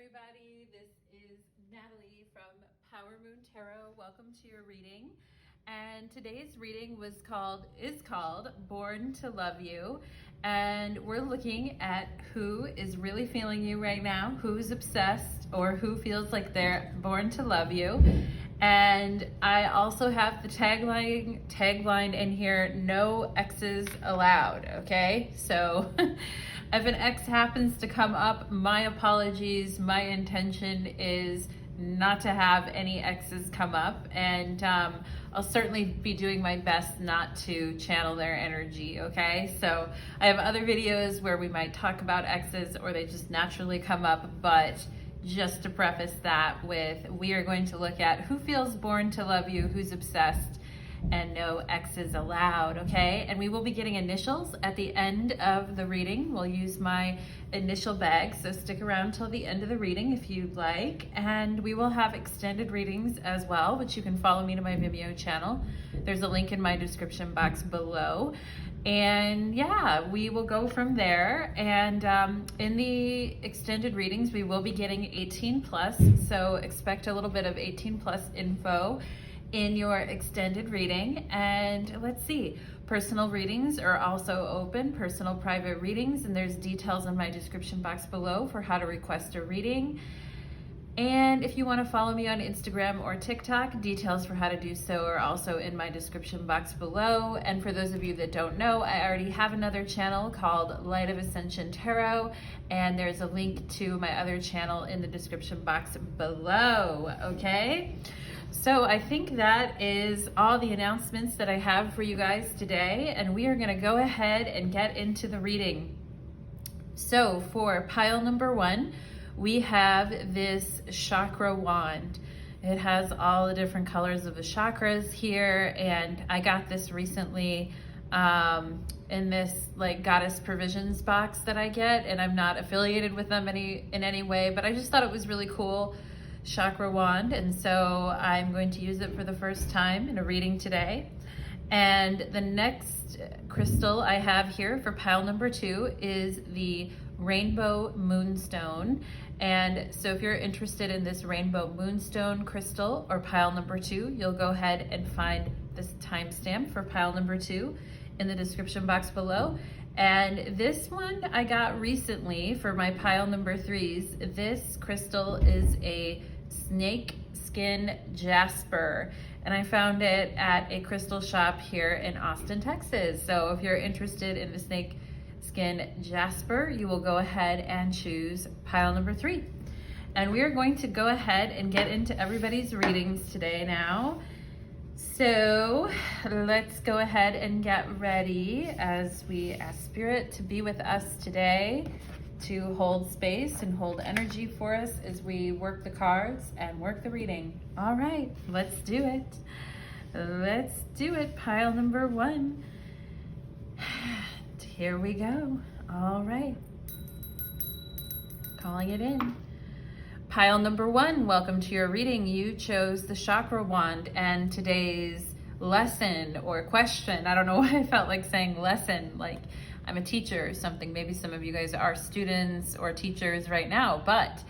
everybody. This is Natalie from Power Moon Tarot. Welcome to your reading. And today's reading is called Born to Love You. And we're looking at who is really feeling you right now, who's obsessed, or who feels like they're born to love you. And I also have the tagline in here, no exes allowed, okay? So if an ex happens to come up, my apologies. My intention is not to have any exes come up, and I'll certainly be doing my best not to channel their energy, okay? So I have other videos where we might talk about exes or they just naturally come up, but just to preface that with, we are going to look at who feels born to love you, who's obsessed, and no exes allowed, okay? And we will be getting initials at the end of the reading. We'll use my initial bag, so stick around till the end of the reading if you'd like. And we will have extended readings as well, which you can follow me to my Vimeo channel. There's a link in my description box below. And yeah, we will go from there. And in the extended readings, we will be getting 18 plus, so expect a little bit of 18 plus info in your extended reading. And let's see, personal readings are also open, personal private readings, and there's details in my description box below for how to request a reading. And if you want to follow me on Instagram or TikTok, details for how to do so are also in my description box below. And for those of you that don't know, I already have another channel called Light of Ascension Tarot, and there's a link to my other channel in the description box below, okay? So I think that is all the announcements that I have for you guys today, and we are going to go ahead and get into the reading. So for pile number 1, we have this chakra wand. It has all the different colors of the chakras here, and I got this recently in this like Goddess Provisions box that I get, and I'm not affiliated with them in any way, but I just thought it was really cool chakra wand, and so I'm going to use it for the first time in a reading today. And the next crystal I have here for pile number 2 is the Rainbow Moonstone. And so if you're interested in this Rainbow Moonstone crystal or pile number 2, you'll go ahead and find this timestamp for pile number 2 in the description box below. And this one I got recently for my pile number 3s. This crystal is a Snakeskin Jasper, and I found it at a crystal shop here in Austin, Texas. So if you're interested in the Snakeskin Jasper, you will go ahead and choose pile number 3. And we are going to go ahead and get into everybody's readings today now. So let's go ahead and get ready as we ask Spirit to be with us today, to hold space and hold energy for us as we work the cards and work the reading. All right, let's do it. Let's do it. Pile number 1. Here we go. All right. Calling it in. Pile number 1, welcome to your reading. You chose the chakra wand, and today's lesson or question, I don't know why I felt like saying lesson, like I'm a teacher or something. Maybe some of you guys are students or teachers right now, but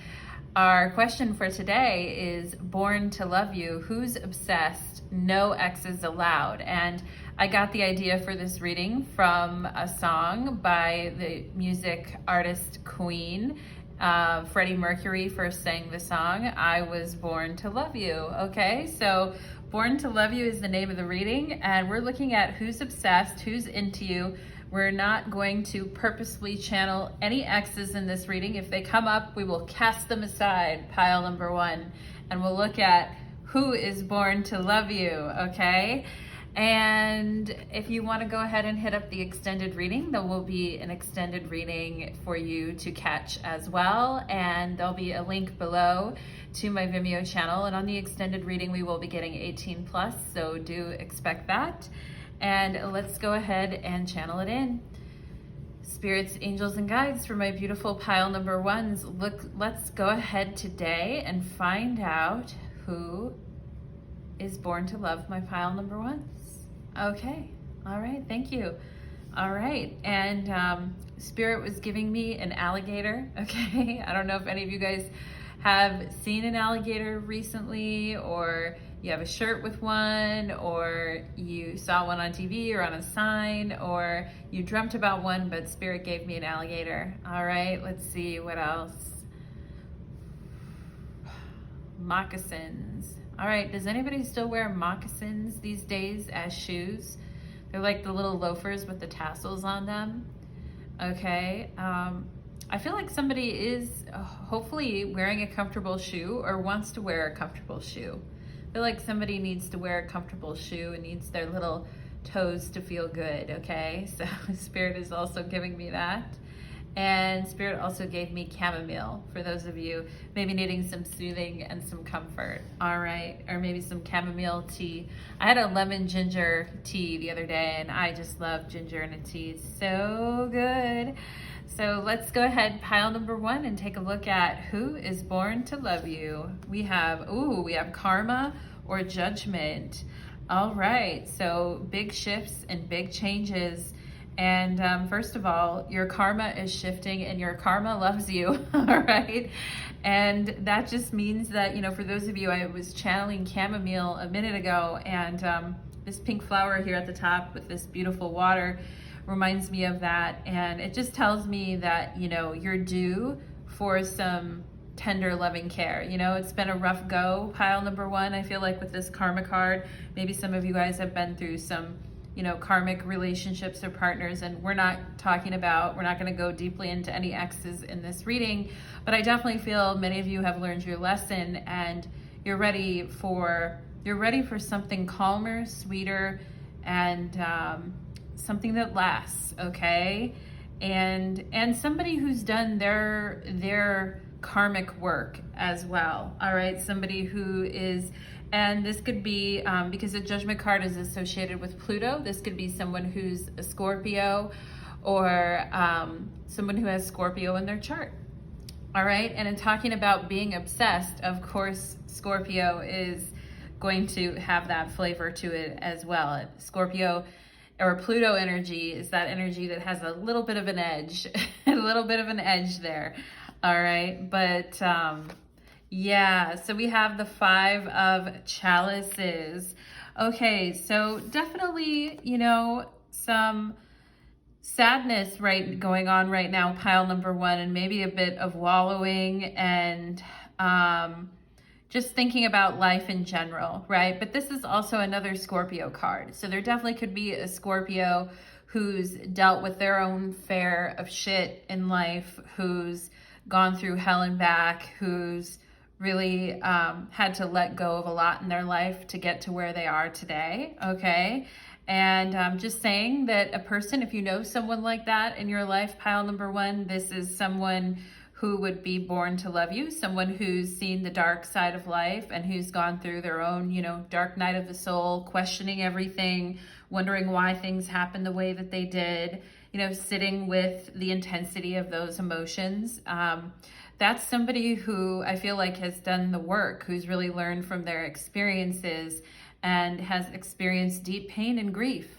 our question for today is born to love you. Who's obsessed? No exes allowed. And I got the idea for this reading from a song by the music artist Queen. Freddie Mercury first sang the song, I Was Born to Love You. Okay, so Born to Love You is the name of the reading, and we're looking at who's obsessed, who's into you. We're not going to purposefully channel any exes in this reading. If they come up, we will cast them aside, pile number 1, and we'll look at who is born to love you, okay? And if you want to go ahead and hit up the extended reading, there will be an extended reading for you to catch as well. And there'll be a link below to my Vimeo channel. And on the extended reading, we will be getting 18 plus, so do expect that. And let's go ahead and channel it in. Spirits, angels, and guides, for my beautiful pile number 1s, let's go ahead today and find out who is born to love my pile number 1s. Okay, all right, thank you. All right, and Spirit was giving me an alligator, okay? I don't know if any of you guys have seen an alligator recently, or you have a shirt with one, or you saw one on TV or on a sign, or you dreamt about one, but Spirit gave me an alligator. All right, let's see what else. Moccasins. All right, does anybody still wear moccasins these days as shoes? They're like the little loafers with the tassels on them. Okay, I feel like somebody is hopefully wearing a comfortable shoe or wants to wear a comfortable shoe. I feel like somebody needs to wear a comfortable shoe and needs their little toes to feel good, okay? So Spirit is also giving me that. And Spirit also gave me chamomile for those of you maybe needing some soothing and some comfort, all right? Or maybe some chamomile tea. I had a lemon ginger tea the other day, and I just love ginger in a tea. It's so good. So let's go ahead, pile number 1, and take a look at who is born to love you. We have karma or judgment. All right, so big shifts and big changes. And first of all, your karma is shifting and your karma loves you, all right? And that just means that, you know, for those of you, I was channeling chamomile a minute ago, and this pink flower here at the top with this beautiful water reminds me of that. And it just tells me that, you know, you're due for some tender, loving care. You know, it's been a rough go, pile number 1. I feel like with this karma card, maybe some of you guys have been through some, you know, karmic relationships or partners, and we're not going to go deeply into any exes in this reading, but I definitely feel many of you have learned your lesson and you're ready for something calmer, sweeter, and something that lasts, okay? And somebody who's done their karmic work as well, all right? Somebody who is, and this could be, because the Judgment card is associated with Pluto, this could be someone who's a Scorpio, or someone who has Scorpio in their chart, all right? And in talking about being obsessed, of course, Scorpio is going to have that flavor to it as well. Scorpio or Pluto energy is that energy that has a little bit of an edge, a little bit of an edge there, all right? But yeah, so we have the 5 of chalices. Okay, so definitely, you know, some sadness going on right now, pile number 1, and maybe a bit of wallowing and just thinking about life in general, right? But this is also another Scorpio card. So there definitely could be a Scorpio who's dealt with their own fare of shit in life, who's gone through hell and back, who's really had to let go of a lot in their life to get to where they are today, okay? And I'm just saying that a person, if you know someone like that in your life, pile number 1, this is someone who would be born to love you, someone who's seen the dark side of life and who's gone through their own, you know, dark night of the soul, questioning everything, wondering why things happened the way that they did, you know, sitting with the intensity of those emotions. That's somebody who I feel like has done the work, who's really learned from their experiences and has experienced deep pain and grief.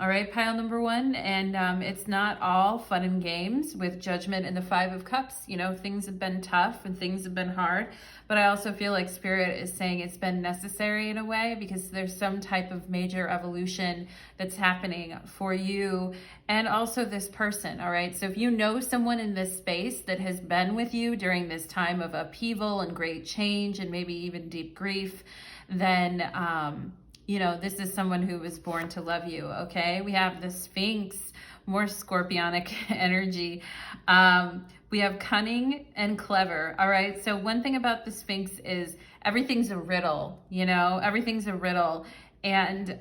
All right, pile number 1, and it's not all fun and games with Judgment and the 5 of Cups. You know, things have been tough and things have been hard, but I also feel like Spirit is saying it's been necessary in a way, because there's some type of major evolution that's happening for you and also this person, all right? So if you know someone in this space that has been with you during this time of upheaval and great change and maybe even deep grief, then you know, this is someone who was born to love you, okay? We have the Sphinx, more scorpionic energy. We have cunning and clever, all right? So one thing about the Sphinx is everything's a riddle, you know? Everything's a riddle. And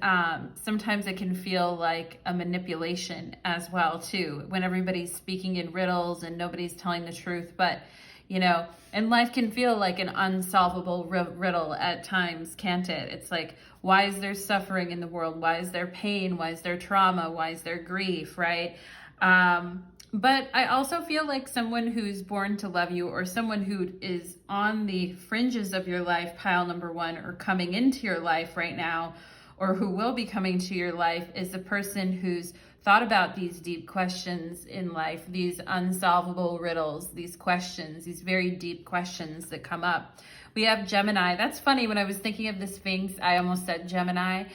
sometimes it can feel like a manipulation as well, too, when everybody's speaking in riddles and nobody's telling the truth. But, you know, and life can feel like an unsolvable riddle at times, can't it? It's like, why is there suffering in the world? Why is there pain? Why is there trauma? Why is there grief, right? But I also feel like someone who's born to love you, or someone who is on the fringes of your life, pile number 1, or coming into your life right now, or who will be coming to your life, is a person who's thought about these deep questions in life, these unsolvable riddles, these questions, these very deep questions that come up. We have Gemini. That's funny. When I was thinking of the Sphinx, I almost said Gemini,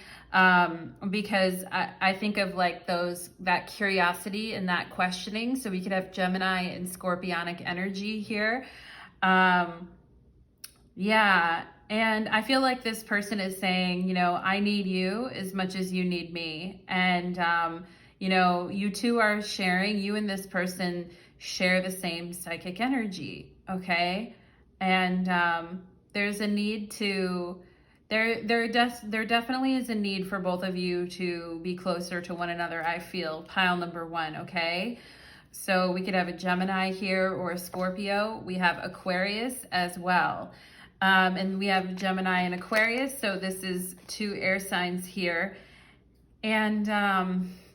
because I think of like that curiosity and that questioning. So we could have Gemini and Scorpionic energy here. Yeah. And I feel like this person is saying, you know, I need you as much as you need me. And, you know, you two are sharing, you and this person share the same psychic energy. Okay. And, there's a need to, there definitely is a need for both of you to be closer to one another. I feel pile number one. Okay. So we could have a Gemini here or a Scorpio. We have Aquarius as well. And we have Gemini and Aquarius. So this is two air signs here. And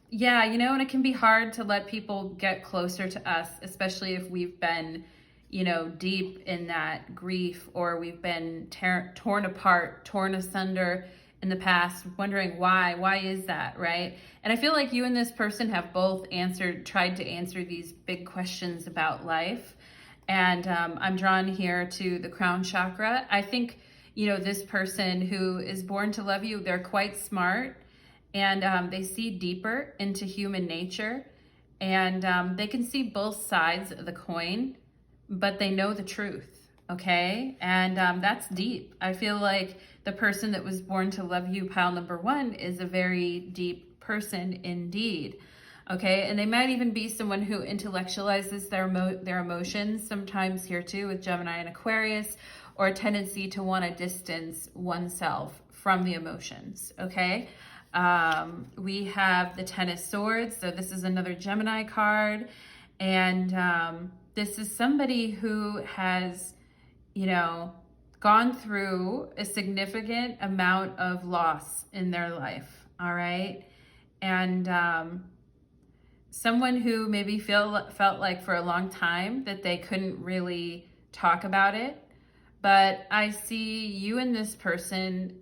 yeah, you know, and it can be hard to let people get closer to us, especially if we've been, you know, deep in that grief, or we've been torn apart, torn asunder in the past, wondering why is that, right? And I feel like you and this person have both tried to answer these big questions about life. And I'm drawn here to the crown chakra. I think, you know, this person who is born to love you, they're quite smart, and they see deeper into human nature, and they can see both sides of the coin, but they know the truth, okay? And that's deep. I feel like the person that was born to love you, pile number one, is a very deep person indeed. Okay, and they might even be someone who intellectualizes their emotions sometimes here too, with Gemini and Aquarius, or a tendency to want to distance oneself from the emotions. Okay, we have the Ten of Swords, so this is another Gemini card, and this is somebody who has, you know, gone through a significant amount of loss in their life. All right, and someone who maybe felt like for a long time that they couldn't really talk about it. But I see you and this person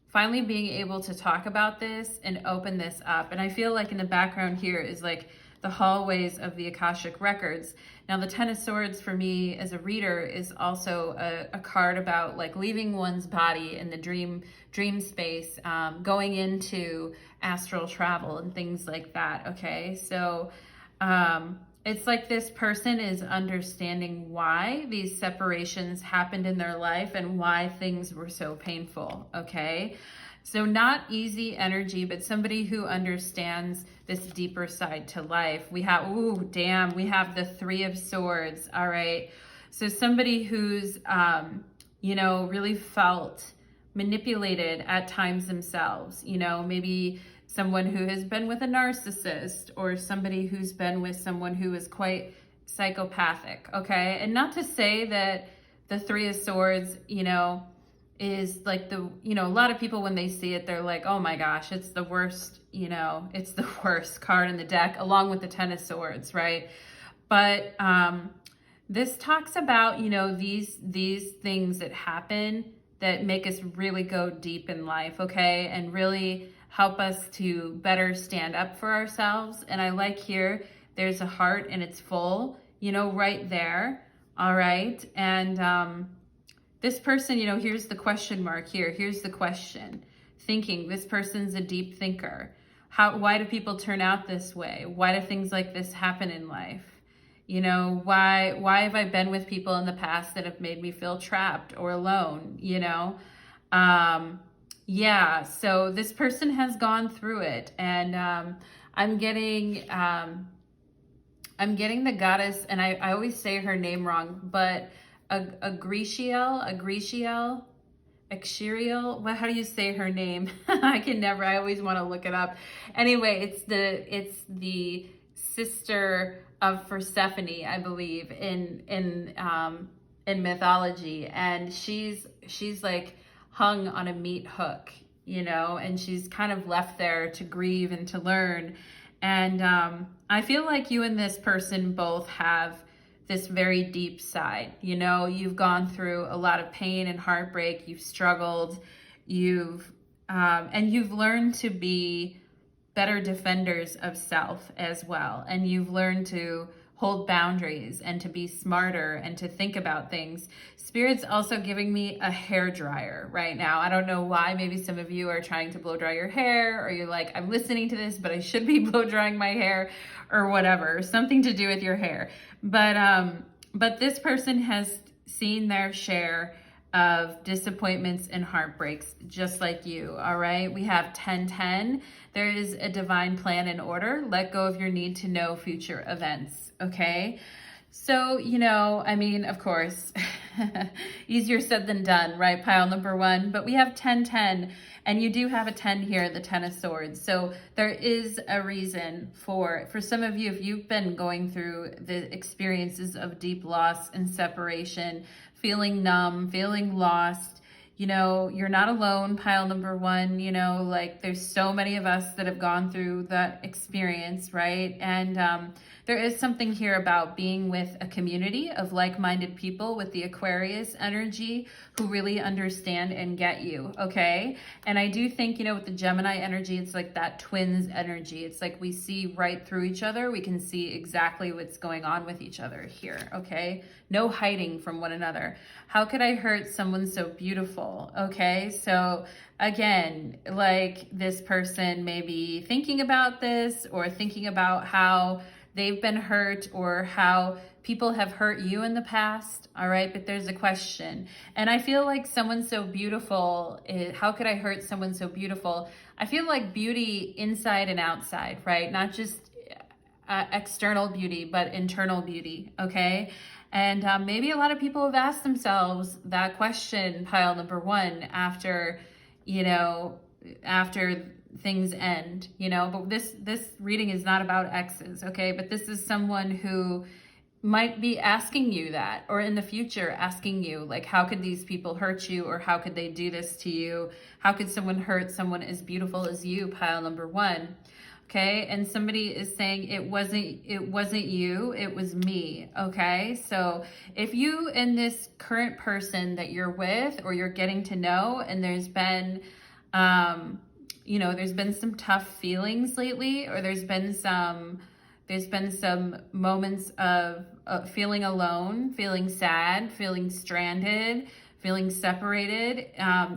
finally being able to talk about this and open this up. And I feel like in the background here is like the hallways of the Akashic Records. Now, the Ten of Swords for me as a reader is also a card about like leaving one's body in the dream space, going into astral travel and things like that. Okay, so it's like this person is understanding why these separations happened in their life and why things were so painful. Okay, so not easy energy, but somebody who understands this deeper side to life. We have, ooh, damn, we have the Three of Swords. All right, so somebody who's you know, really felt manipulated at times themselves, you know, maybe someone who has been with a narcissist, or somebody who's been with someone who is quite psychopathic. Okay, and not to say that the Three of Swords, you know, is like the, you know, a lot of people when they see it, they're like, oh my gosh, it's the worst, you know, it's the worst card in the deck, along with the Ten of Swords, right? But this talks about, you know, these things that happen that make us really go deep in life, okay, and really help us to better stand up for ourselves. And I like here, there's a heart and it's full, you know, right there. All right, and this person, you know, here's the question mark here. Here's the question. Thinking, this person's a deep thinker. Why do people turn out this way? Why do things like this happen in life? You know, why have I been with people in the past that have made me feel trapped or alone, you know? Yeah, so this person has gone through it, and I'm getting the goddess, and I always say her name wrong, but Agrixiel, what, how do you say her name? I always want to look it up. Anyway, it's the sister of Persephone, I believe, in mythology, and she's like hung on a meat hook, you know, and she's kind of left there to grieve and to learn. And I feel like you and this person both have this very deep side. You know, you've gone through a lot of pain and heartbreak. You've struggled. And you've learned to be better defenders of self as well. And you've learned to hold boundaries and to be smarter and to think about things. Spirit's also giving me a hair dryer right now. I don't know why. Maybe some of you are trying to blow dry your hair, or you're like, I'm listening to this, but I should be blow drying my hair, or whatever, something to do with your hair. But this person has seen their share of disappointments and heartbreaks, just like you, all right? We have 1010. There is a divine plan and order. Let go of your need to know future events, okay? So, I mean, of course, easier said than done, right? Pile number one, but we have 1010, and you do have a 10 here, the 10 of swords. So there is a reason for some of you, if you've been going through the experiences of deep loss and separation, feeling numb, feeling lost, you're not alone, pile number one, like there's so many of us that have gone through that experience, right? And there is something here about being with a community of like-minded people with the Aquarius energy who really understand and get you, okay? And I do think, with the Gemini energy, it's like that twins energy. It's like we see right through each other. We can see exactly what's going on with each other here, okay? No hiding from one another. How could I hurt someone so beautiful? Okay, so again, like this person may be thinking about this or thinking about how they've been hurt or how people have hurt you in the past, all right? But there's a question. And I feel like someone so beautiful, how could I hurt someone so beautiful? I feel like beauty inside and outside, right? Not just external beauty, but internal beauty, okay? And maybe a lot of people have asked themselves that question, pile number one, after things end, but this reading is not about exes, okay? But this is someone who might be asking you that, or in the future asking you, like, how could these people hurt you, or how could they do this to you? How could someone hurt someone as beautiful as you, pile number one? Okay, and somebody is saying it wasn't you, it was me, okay? So if you and this current person that you're with or you're getting to know, and there's been there's been some tough feelings lately, or there's been some moments of feeling alone, feeling sad, feeling stranded, feeling separated,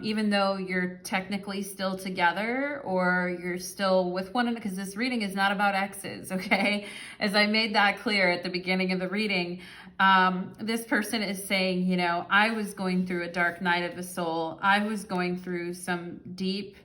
even though you're technically still together or you're still with one another, because this reading is not about exes, okay? As I made that clear at the beginning of the reading, this person is saying, I was going through a dark night of the soul. I was going through some deep,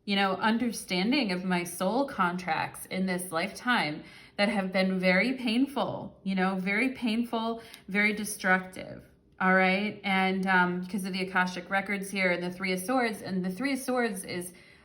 understanding of my soul contracts in this lifetime that have been very painful, very destructive. All right. And because of the Akashic records here and the Three of Swords, and the Three of Swords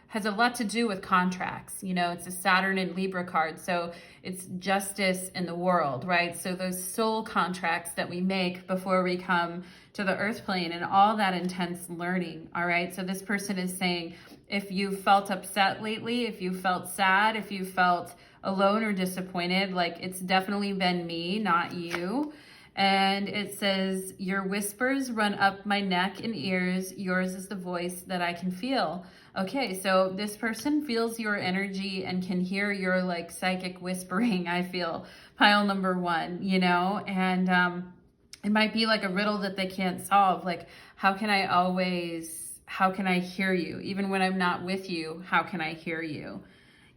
has a lot to do with contracts. It's a Saturn and Libra card. So it's justice in the world, right? So those soul contracts that we make before we come to the earth plane and all that intense learning. All right. So this person is saying, if you felt upset lately, if you felt sad, if you felt alone or disappointed, like it's definitely been me, not you. And it says, your whispers run up my neck and ears. Yours is the voice that I can feel. Okay, so this person feels your energy and can hear your like psychic whispering, I feel, pile number one, and it might be like a riddle that they can't solve. Like, how can I hear you? Even when I'm not with you, how can I hear you?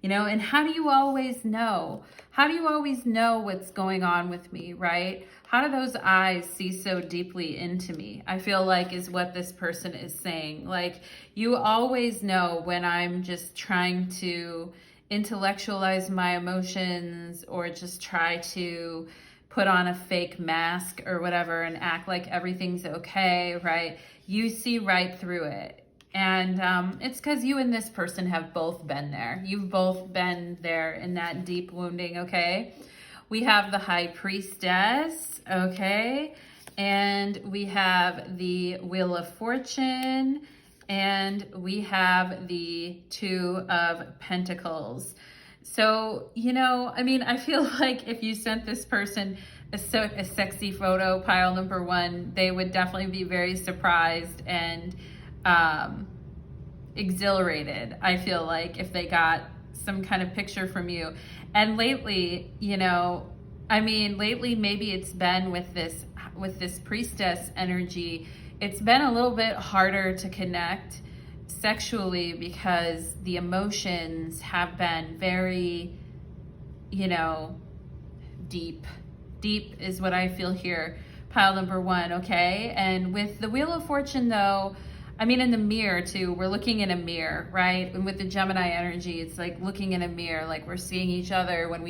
And how do you always know? How do you always know what's going on with me, right? How do those eyes see so deeply into me? I feel like is what this person is saying. Like, you always know when I'm just trying to intellectualize my emotions or just try to put on a fake mask or whatever and act like everything's okay, right? You see right through it. And it's because you and this person have both been there. You've both been there in that deep wounding, okay? We have the High Priestess, okay? And we have the Wheel of Fortune. And we have the Two of Pentacles. So, I feel like if you sent this person a sexy photo, pile number one, they would definitely be very surprised and exhilarated, I feel like, if they got some kind of picture from you. And lately, you know, I mean, lately maybe it's been with this priestess energy, it's been a little bit harder to connect sexually because the emotions have been very, you know, deep. Deep is what I feel here, pile number 1, okay? And with the Wheel of Fortune though, I mean, in the mirror too, we're looking in a mirror, right? And with the Gemini energy, it's like looking in a mirror, like we're seeing each other. When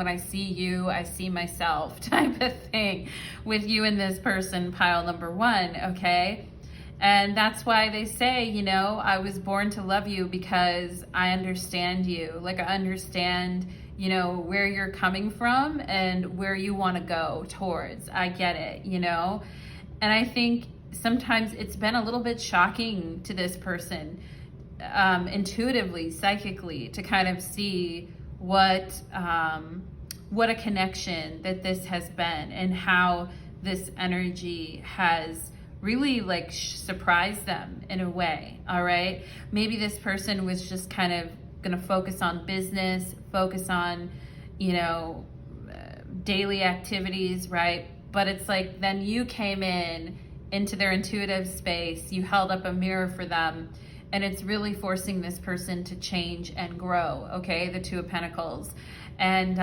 I see you, I see myself type of thing with you and this person, pile number 1, okay? And that's why they say, you know, I was born to love you because I understand you. Like I understand, you know, where you're coming from and where you want to go towards. I get it, you know? And I think sometimes it's been a little bit shocking to this person, intuitively, psychically, to kind of see what a connection that this has been and how this energy has really like surprised them in a way. All right, maybe this person was just kind of gonna focus on business, focus on, you know, daily activities, right? But it's like then you came into their intuitive space, you held up a mirror for them, and it's really forcing this person to change and grow, okay? The Two of Pentacles. And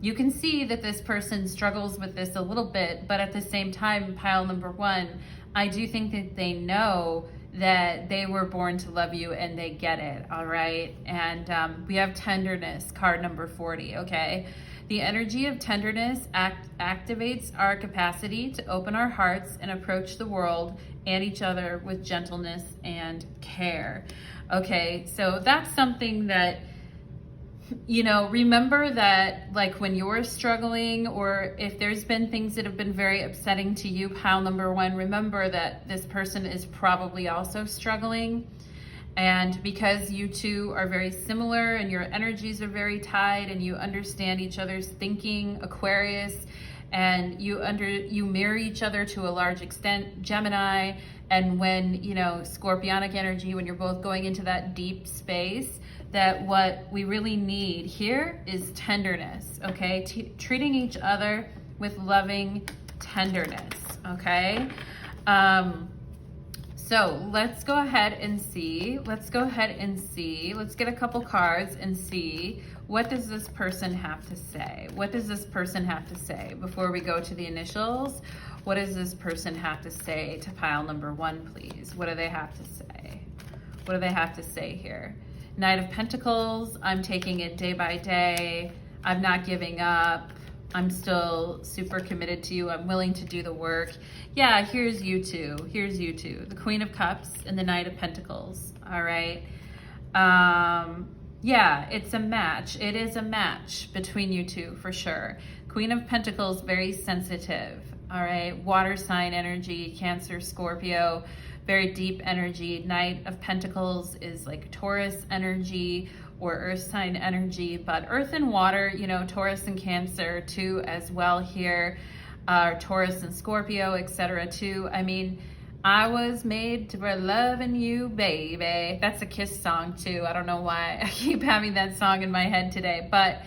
you can see that this person struggles with this a little bit, but at the same time, pile number 1, I do think that they know that they were born to love you and they get it, all right? And we have tenderness, card number 40, okay? The energy of tenderness activates our capacity to open our hearts and approach the world and each other with gentleness and care. Okay, so that's something that, you know, remember that like when you're struggling or if there's been things that have been very upsetting to you, pile number 1, remember that this person is probably also struggling. And because you two are very similar and your energies are very tied and you understand each other's thinking, Aquarius, and you mirror each other to a large extent, Gemini, and when, you know, Scorpionic energy, when you're both going into that deep space, that what we really need here is tenderness, okay? Treating each other with loving tenderness, okay? So let's go ahead and see. Let's get a couple cards and see what does this person have to say. What does this person have to say before we go to the initials? What does this person have to say to pile number 1, please? What do they have to say? What do they have to say here? Knight of Pentacles, I'm taking it day by day. I'm not giving up. I'm still super committed to you. I'm willing to do the work. Yeah, here's you two. Here's you two. The Queen of Cups and the Knight of Pentacles. All right. Yeah, it's a match. It is a match between you two for sure. Queen of Pentacles, very sensitive. All right. Water sign energy, Cancer, Scorpio, very deep energy. Knight of Pentacles is like Taurus energy or earth sign energy, but earth and water, you know, Taurus and Cancer too as well here, Taurus and Scorpio, etc. too. I mean, I was made for loving you, baby. That's a Kiss song too. I don't know why I keep having that song in my head today, but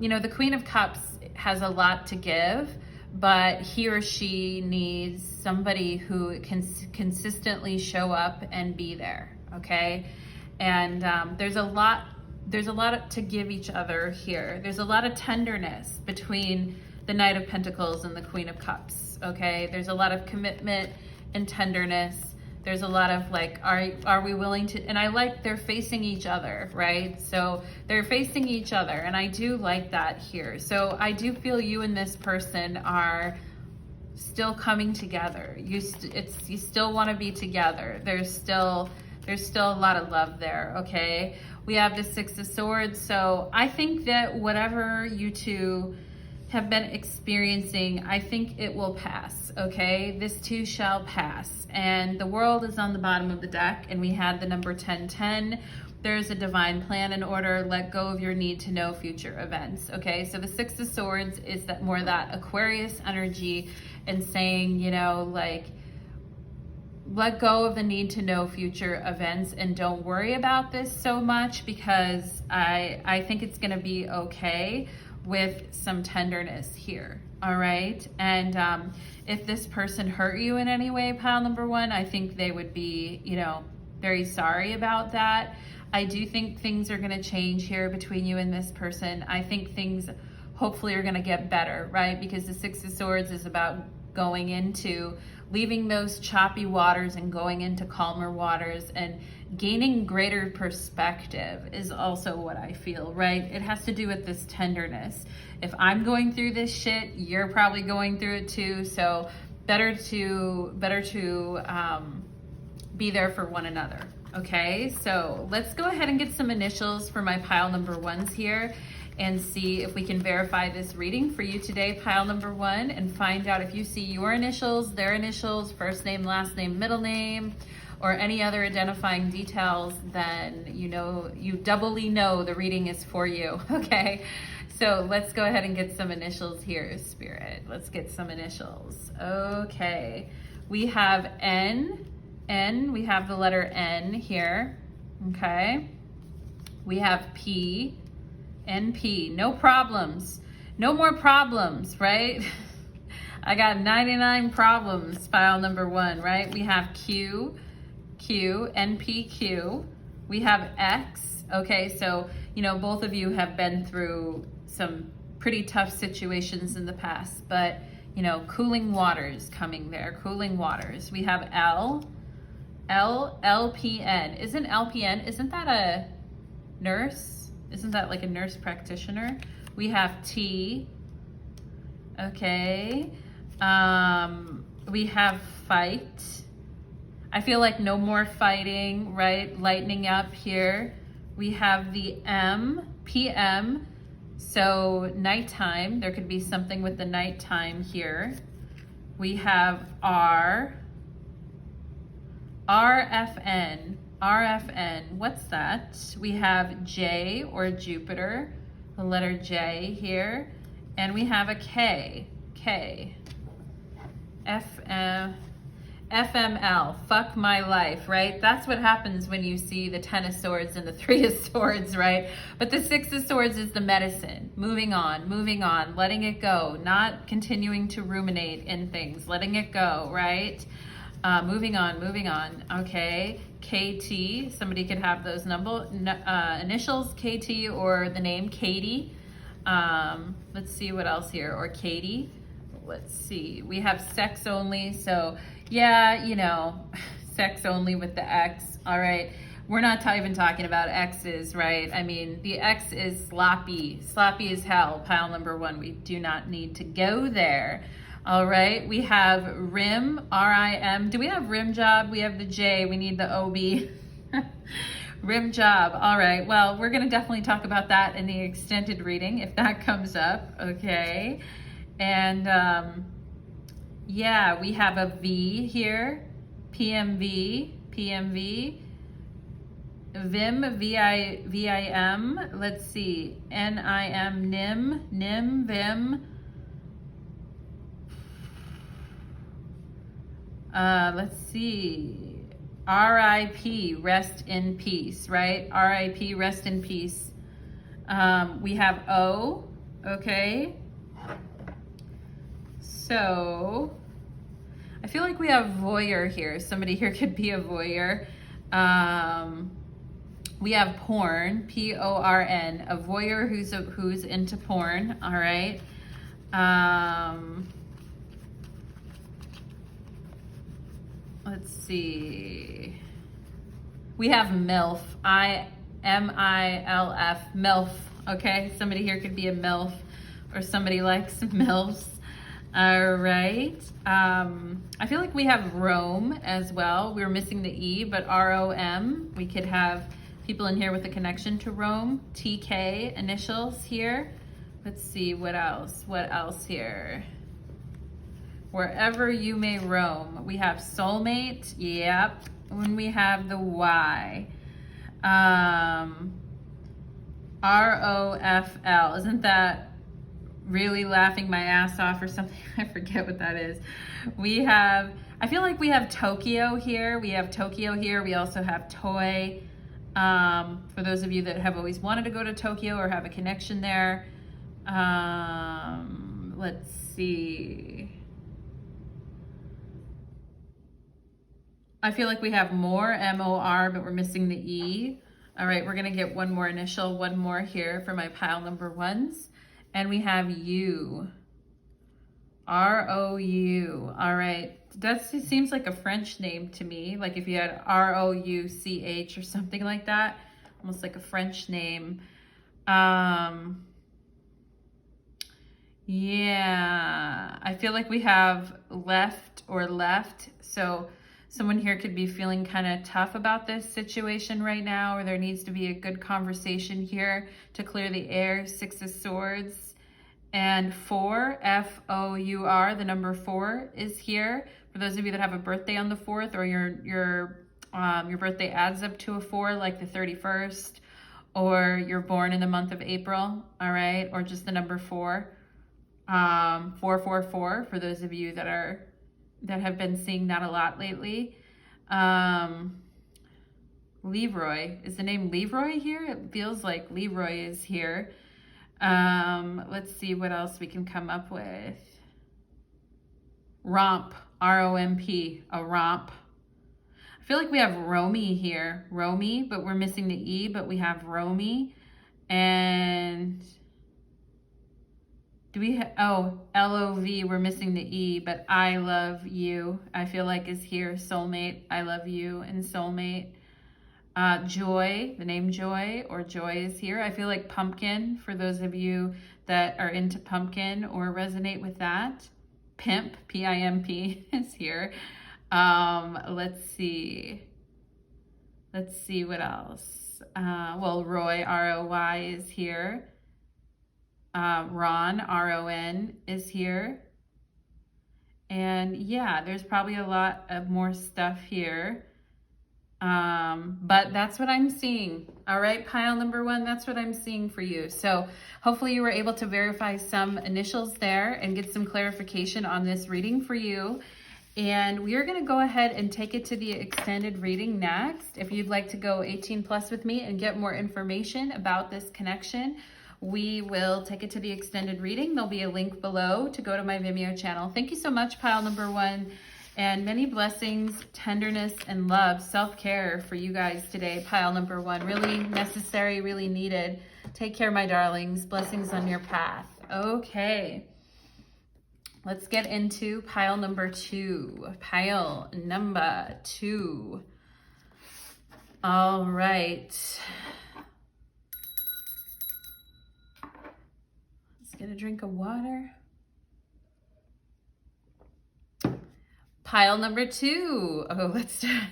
you know, the Queen of Cups has a lot to give, but he or she needs somebody who can consistently show up and be there, okay? And there's a lot to give each other here. There's a lot of tenderness between the Knight of Pentacles and the Queen of Cups, okay? There's a lot of commitment and tenderness. There's a lot of like, are we willing to, and I like they're facing each other, right? So they're facing each other, and I do like that here. So I do feel you and this person are still coming together. You still want to be together. There's still a lot of love there, okay? We have the Six of Swords. So I think that whatever you two have been experiencing, I think it will pass, okay? This too shall pass. And the World is on the bottom of the deck, and we had the number 1010. There's a divine plan in order. Let go of your need to know future events, okay? So the Six of Swords is that more that Aquarius energy and saying, you know, like, let go of the need to know future events and don't worry about this so much, because I think it's going to be okay with some tenderness here. All right. And if this person hurt you in any way, pile number one, I think they would be, you know, very sorry about that. I do think things are going to change here between you and this person. I think things hopefully are going to get better, right? Because the Six of Swords is about going into leaving those choppy waters and going into calmer waters, and gaining greater perspective is also what I feel, right? It has to do with this tenderness. If I'm going through this shit, you're probably going through it too. So better to be there for one another. Okay, so let's go ahead and get some initials for my pile number ones here and see if we can verify this reading for you today, pile number one, and find out if you see your initials, their initials, first name, last name, middle name, or any other identifying details, then you know, you doubly know the reading is for you. Okay, so let's go ahead and get some initials here, Spirit. Let's get some initials. Okay, we have N, we have the letter N here. Okay, we have P, NP, no problems, no more problems, right? I got 99 problems, file number one, right? We have Q, NPQ, we have X. Okay, so, you know, both of you have been through some pretty tough situations in the past, but, you know, cooling waters coming there, cooling waters. We have LPN. Isn't that a nurse? Isn't that like a nurse practitioner? We have T. Okay. We have fight. I feel like no more fighting, right? Lightening up here. We have the M, PM. So nighttime. There could be something with the nighttime here. We have R. RFN, what's that? We have J, or Jupiter, the letter J here, and we have a K, FML, fuck my life, right? That's what happens when you see the Ten of Swords and the Three of Swords, right? But the Six of Swords is the medicine, moving on, letting it go, not continuing to ruminate in things, letting it go, right? Moving on. Okay, KT. Somebody could have those initials, KT, or the name Katie. Let's see what else here. Or Katie. Let's see. We have sex only. So yeah, you know, sex only with the X. All right. We're not even talking about exes, right? I mean, the X is sloppy as hell. Pile number one. We do not need to go there. All right, we have RIM, R-I-M. Do we have RIM job? We have the J, we need the O-B. RIM job, all right. Well, we're gonna definitely talk about that in the extended reading if that comes up, okay? And yeah, we have a V here, PMV, VIM, V-I-M, let's see, N-I-M, NIM, VIM, let's see, R.I.P., rest in peace, right? R.I.P., rest in peace. We have O, okay? So, I feel like we have voyeur here. Somebody here could be a voyeur. We have porn, P-O-R-N, a voyeur who's into porn, all right? Let's see. We have MILF, I-M-I-L-F, MILF, okay? Somebody here could be a MILF, or somebody likes MILFs. All right. I feel like we have Rome as well. We were missing the E, but R-O-M. We could have people in here with a connection to Rome. T-K initials here. Let's see, what else? What else here? Wherever you may roam. We have soulmate, yep. When we have the Y. R-O-F-L, isn't that really laughing my ass off or something. I forget what that is. We have, I feel like we have Tokyo here. We have Tokyo here. We also have Toy. For those of you that have always wanted to go to Tokyo or have a connection there. Let's see. I feel like we have more M-O-R, but we're missing the E. All right, we're gonna get one more initial, one more here for my pile number ones. And we have U, R-O-U. All right, that seems like a French name to me. Like if you had R-O-U-C-H or something like that, almost like a French name. Yeah, I feel like we have left or left. So someone here could be feeling kind of tough about this situation right now, or there needs to be a good conversation here to clear the air. 6 of Swords and 4, F-O-U-R, the number 4 is here. For those of you that have a birthday on the 4th, or your birthday adds up to a 4, like the 31st, or you're born in the month of April, all right, or just the number 4. 444 for those of you that have been seeing that a lot lately. Leroy, is the name Leroy here? It feels like Leroy is here. Let's see what else we can come up with. Romp, R-O-M-P, a romp. I feel like we have Romy here, Romy, but we're missing the E, but we have Romy. And do we have, oh, L-O-V, we're missing the E, but I love you, I feel like is here. Soulmate, I love you, and soulmate. Joy, the name Joy or Joy is here. I feel like pumpkin, for those of you that are into pumpkin or resonate with that. Pimp, P-I-M-P is here. Let's see what else. Well, Roy, R-O-Y is here. Ron, R-O-N is here. And yeah, there's probably a lot of more stuff here. But that's what I'm seeing. All right, pile number 1, that's what I'm seeing for you. So hopefully you were able to verify some initials there and get some clarification on this reading for you. And we are going to go ahead and take it to the extended reading next. If you'd like to go 18 plus with me and get more information about this connection, we will take it to the extended reading. There'll be a link below to go to my Vimeo channel. Thank you so much, pile number 1, and many blessings, tenderness, and love, self-care for you guys today, pile number 1. Really necessary, really needed. Take care, my darlings. Blessings on your path. Okay, let's get into pile number 2. Pile number 2. All right. Get a drink of water. Pile number 2. Oh,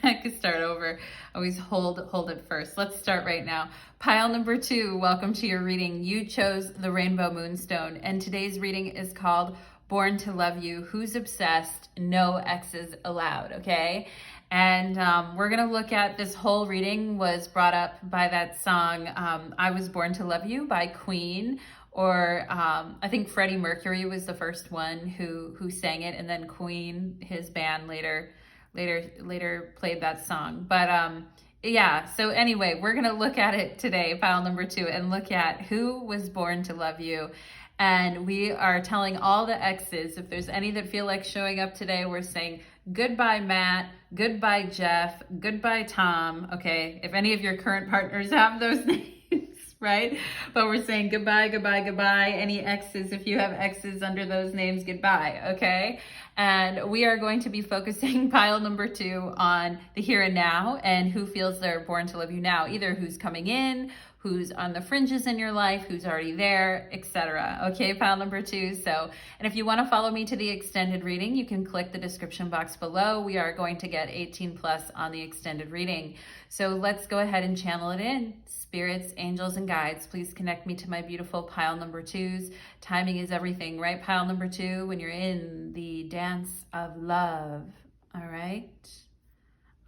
I can start over. Always hold it first. Let's start right now. Pile number 2, welcome to your reading. You chose the Rainbow Moonstone, and today's reading is called Born to Love You. Who's obsessed? No exes allowed, okay? And we're gonna look at, this whole reading was brought up by that song, I Was Born to Love You by Queen. Or I think Freddie Mercury was the first one who sang it, and then Queen, his band, later played that song. But yeah, so anyway, we're gonna look at it today, pile number 2, and look at who was born to love you. And we are telling all the exes, if there's any that feel like showing up today, we're saying goodbye Matt, goodbye Jeff, goodbye Tom. Okay, if any of your current partners have those names, right? But we're saying goodbye, goodbye, goodbye. Any exes, if you have exes under those names, goodbye, okay? And we are going to be focusing pile number 2 on the here and now and who feels they're born to love you now, either who's coming in, who's on the fringes in your life, who's already there, etc. Okay, pile number 2. So, and if you want to follow me to the extended reading, you can click the description box below. We are going to get 18 plus on the extended reading. So let's go ahead and channel it in. Spirits, angels, and guides, please connect me to my beautiful pile number 2s. Timing is everything, right? Pile number 2, when you're in the dance of love. All right.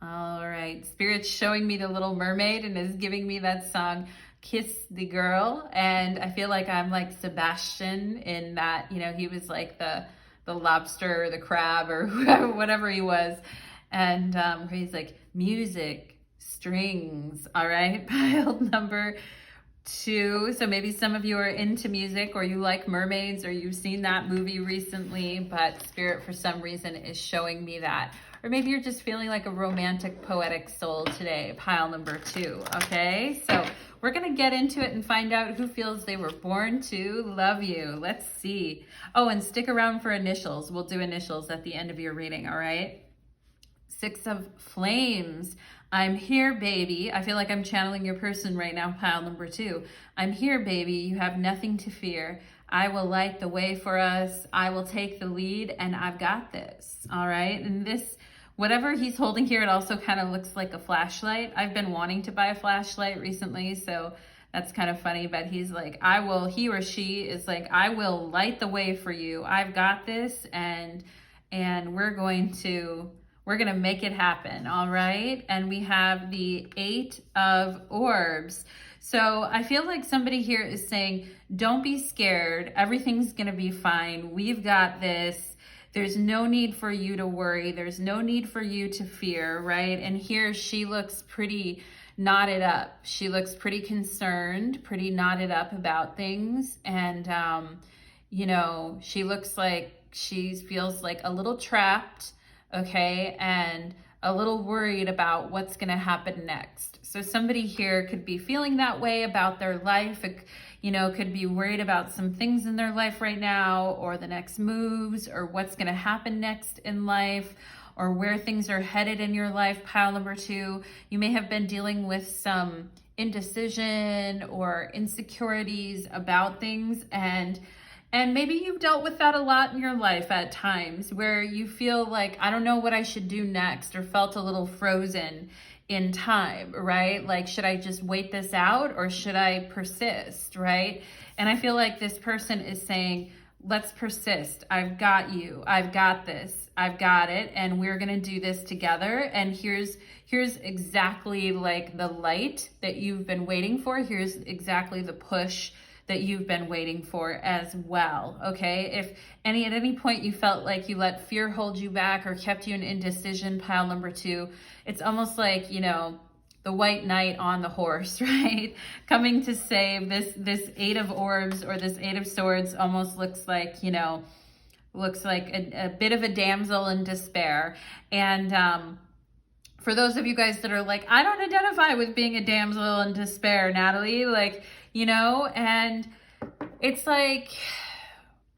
All right. Spirit's showing me the Little Mermaid and is giving me that song. kiss the girl. And I feel like I'm like Sebastian in that, you know, he was like the lobster or the crab or whoever, whatever he was. And he's like, music, strings, all right? Pile number 2. So maybe some of you are into music, or you like mermaids, or you've seen that movie recently, but Spirit for some reason is showing me that. Or maybe you're just feeling like a romantic, poetic soul today, pile number 2, okay? So we're gonna get into it and find out who feels they were born to love you. Let's see. Oh, and stick around for initials. We'll do initials at the end of your reading, all right? 6 of Flames. I'm here, baby. I feel like I'm channeling your person right now, pile number 2. I'm here, baby. You have nothing to fear. I will light the way for us. I will take the lead, and I've got this. All right. And this, whatever he's holding here, it also kind of looks like a flashlight. I've been wanting to buy a flashlight recently, so that's kind of funny. But he's like, he or she is like, I will light the way for you. I've got this, and we're going to make it happen, all right? And we have the 8 of Orbs. So I feel like somebody here is saying, don't be scared. Everything's gonna be fine. We've got this. There's no need for you to worry. There's no need for you to fear, right? And here she looks pretty knotted up. She looks pretty concerned, pretty knotted up about things. And, you know, she looks like she feels like a little trapped, okay, and a little worried about what's going to happen next. So somebody here could be feeling that way about their life, you know, could be worried about some things in their life right now, or the next moves, or what's going to happen next in life, or where things are headed in your life, pile number 2. You may have been dealing with some indecision or insecurities about things, and maybe you've dealt with that a lot in your life at times, where you feel like, I don't know what I should do next, or felt a little frozen in time, right? Like, should I just wait this out, or should I persist, right? And I feel like this person is saying, let's persist. I've got you. I've got this. I've got it. And we're going to do this together. And here's exactly like the light that you've been waiting for. Here's exactly the push that you've been waiting for as well, okay? If at any point you felt like you let fear hold you back or kept you in indecision, pile number 2, it's almost like, you know, the white knight on the horse, right? Coming to save. This 8 of Orbs, or this 8 of Swords, almost looks like, you know, a bit of a damsel in despair. And for those of you guys that are like, I don't identify with being a damsel in despair, Natalie, like, you know, and it's like,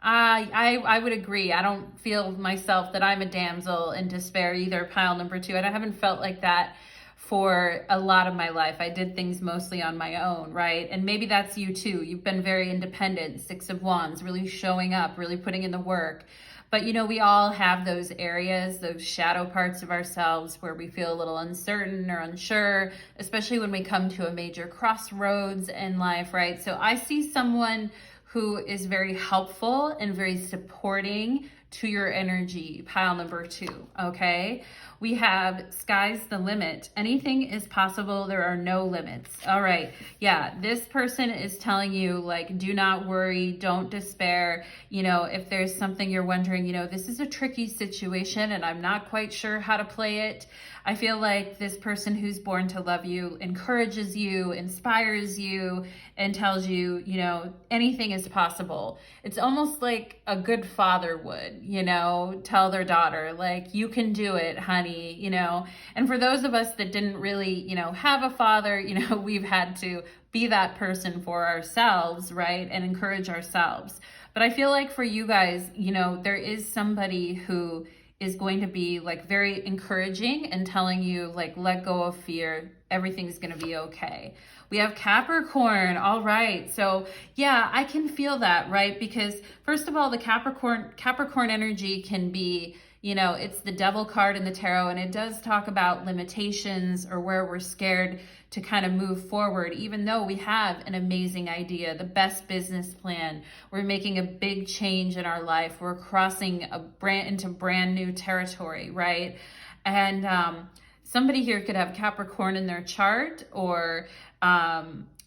I would agree. I don't feel myself that I'm a damsel in despair either, pile number 2. And I haven't felt like that for a lot of my life. I did things mostly on my own, right? And maybe that's you too. You've been very independent, 6 of Wands, really showing up, really putting in the work. But, you know, we all have those areas, those shadow parts of ourselves where we feel a little uncertain or unsure, especially when we come to a major crossroads in life, right? So I see someone who is very helpful and very supporting to your energy, pile number 2, okay? We have sky's the limit. Anything is possible. There are no limits. All right. Yeah, this person is telling you, like, do not worry. Don't despair. You know, if there's something you're wondering, you know, this is a tricky situation and I'm not quite sure how to play it. I feel like this person who's born to love you encourages you, inspires you, and tells you, you know, anything is possible. It's almost like a good father would, you know, tell their daughter, like, you can do it, honey, you know. And for those of us that didn't really, you know, have a father, you know, we've had to be that person for ourselves, right? And encourage ourselves. But I feel like for you guys, you know, there is somebody who is going to be like very encouraging and telling you, like, let go of fear. Everything's going to be okay. We have Capricorn. All right. So yeah, I can feel that, right? Because first of all, the Capricorn energy can be, you know, it's the devil card in the tarot, and it does talk about limitations or where we're scared to kind of move forward, even though we have an amazing idea, the best business plan. We're making a big change in our life. We're crossing into brand new territory, right? And somebody here could have Capricorn in their chart, or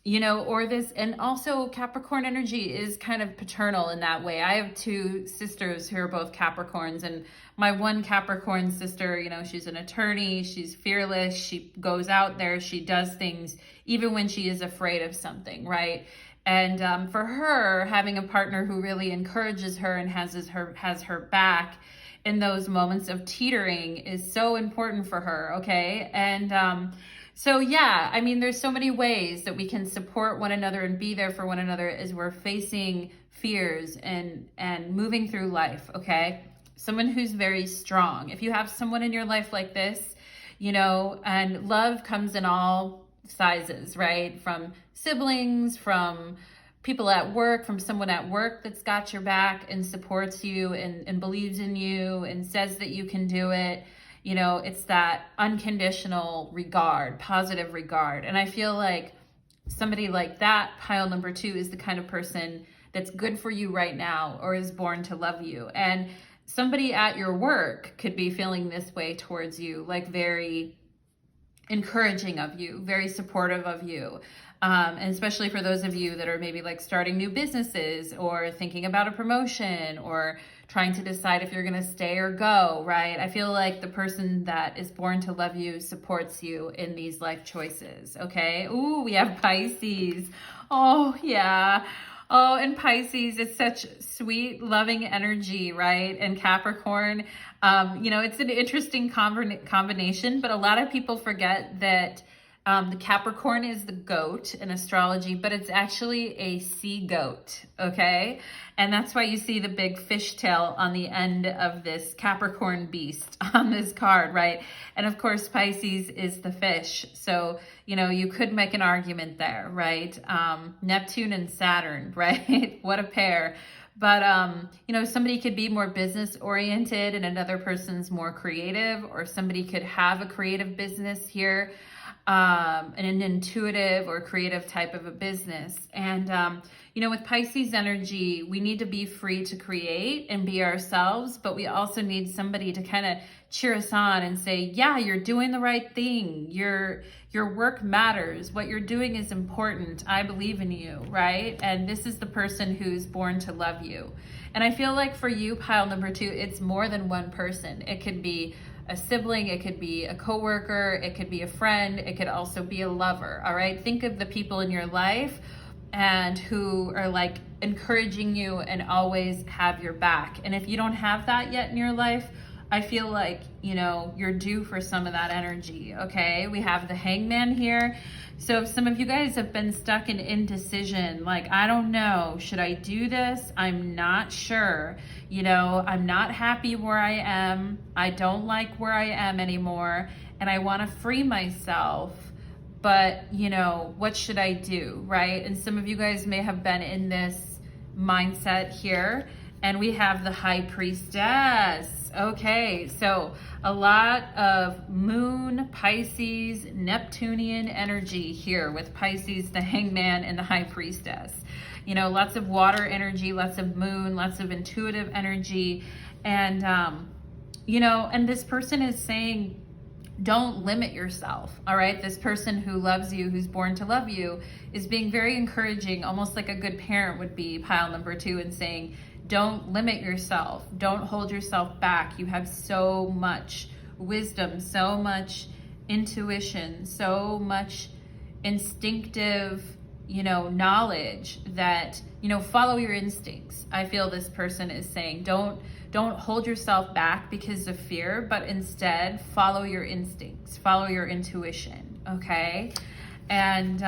you know, or this, and also Capricorn energy is kind of paternal in that way. I have two sisters who are both Capricorns, and my one Capricorn sister, you know, she's an attorney, she's fearless, she goes out there, she does things even when she is afraid of something, right? And for her, having a partner who really encourages her and has her back in those moments of teetering is so important for her, okay? And so yeah, I mean, there's so many ways that we can support one another and be there for one another as we're facing fears and moving through life, okay? Someone who's very strong. If you have someone in your life like this, you know, and love comes in all sizes, right? From siblings, from people at work, from someone at work that's got your back and supports you and believes in you and says that you can do it. You know, it's that unconditional regard, positive regard. And I feel like somebody like that, pile number 2, is the kind of person that's good for you right now or is born to love you. And somebody at your work could be feeling this way towards you, like very encouraging of you, very supportive of you. And especially for those of you that are maybe like starting new businesses or thinking about a promotion or trying to decide if you're going to stay or go, right? I feel like the person that is born to love you supports you in these life choices, okay? Ooh, we have Pisces. Oh, yeah. Oh, and Pisces is such sweet, loving energy, right? And Capricorn, you know, it's an interesting combination, but a lot of people forget that the Capricorn is the goat in astrology, but it's actually a sea goat, okay? And that's why you see the big fishtail on the end of this Capricorn beast on this card, right? And of course, Pisces is the fish. So, you know, you could make an argument there, right? Neptune and Saturn, right? What a pair. But, you know, somebody could be more business oriented and another person's more creative, or somebody could have a creative business here. An intuitive or creative type of a business. And, you know, with Pisces energy, we need to be free to create and be ourselves, but we also need somebody to kind of cheer us on and say, yeah, you're doing the right thing. Your work matters. What you're doing is important. I believe in you, right? And this is the person who's born to love you. And I feel like for you, pile number 2, it's more than one person. It could be a sibling, it could be a coworker, it could be a friend, it could also be a lover, all right? Think of the people in your life and who are like encouraging you and always have your back. And if you don't have that yet in your life, I feel like, you know, you're due for some of that energy, okay? We have the Hangman here. So if some of you guys have been stuck in indecision, like, I don't know, should I do this? I'm not sure. You know, I'm not happy where I am. I don't like where I am anymore. And I want to free myself. But, you know, what should I do, right? And some of you guys may have been in this mindset here. And we have the High Priestess. Okay, so a lot of Moon, Pisces, Neptunian energy here with Pisces, the Hangman, and the High Priestess. You know, lots of water energy, lots of moon, lots of intuitive energy. And, you know, and this person is saying, don't limit yourself, all right? This person who loves you, who's born to love you, is being very encouraging, almost like a good parent would be, pile number 2, and saying, don't limit yourself. Don't hold yourself back. You have so much wisdom, so much intuition, so much instinctive, you know, knowledge that, you know, follow your instincts. I feel this person is saying, don't hold yourself back because of fear, but instead follow your instincts, follow your intuition, okay? And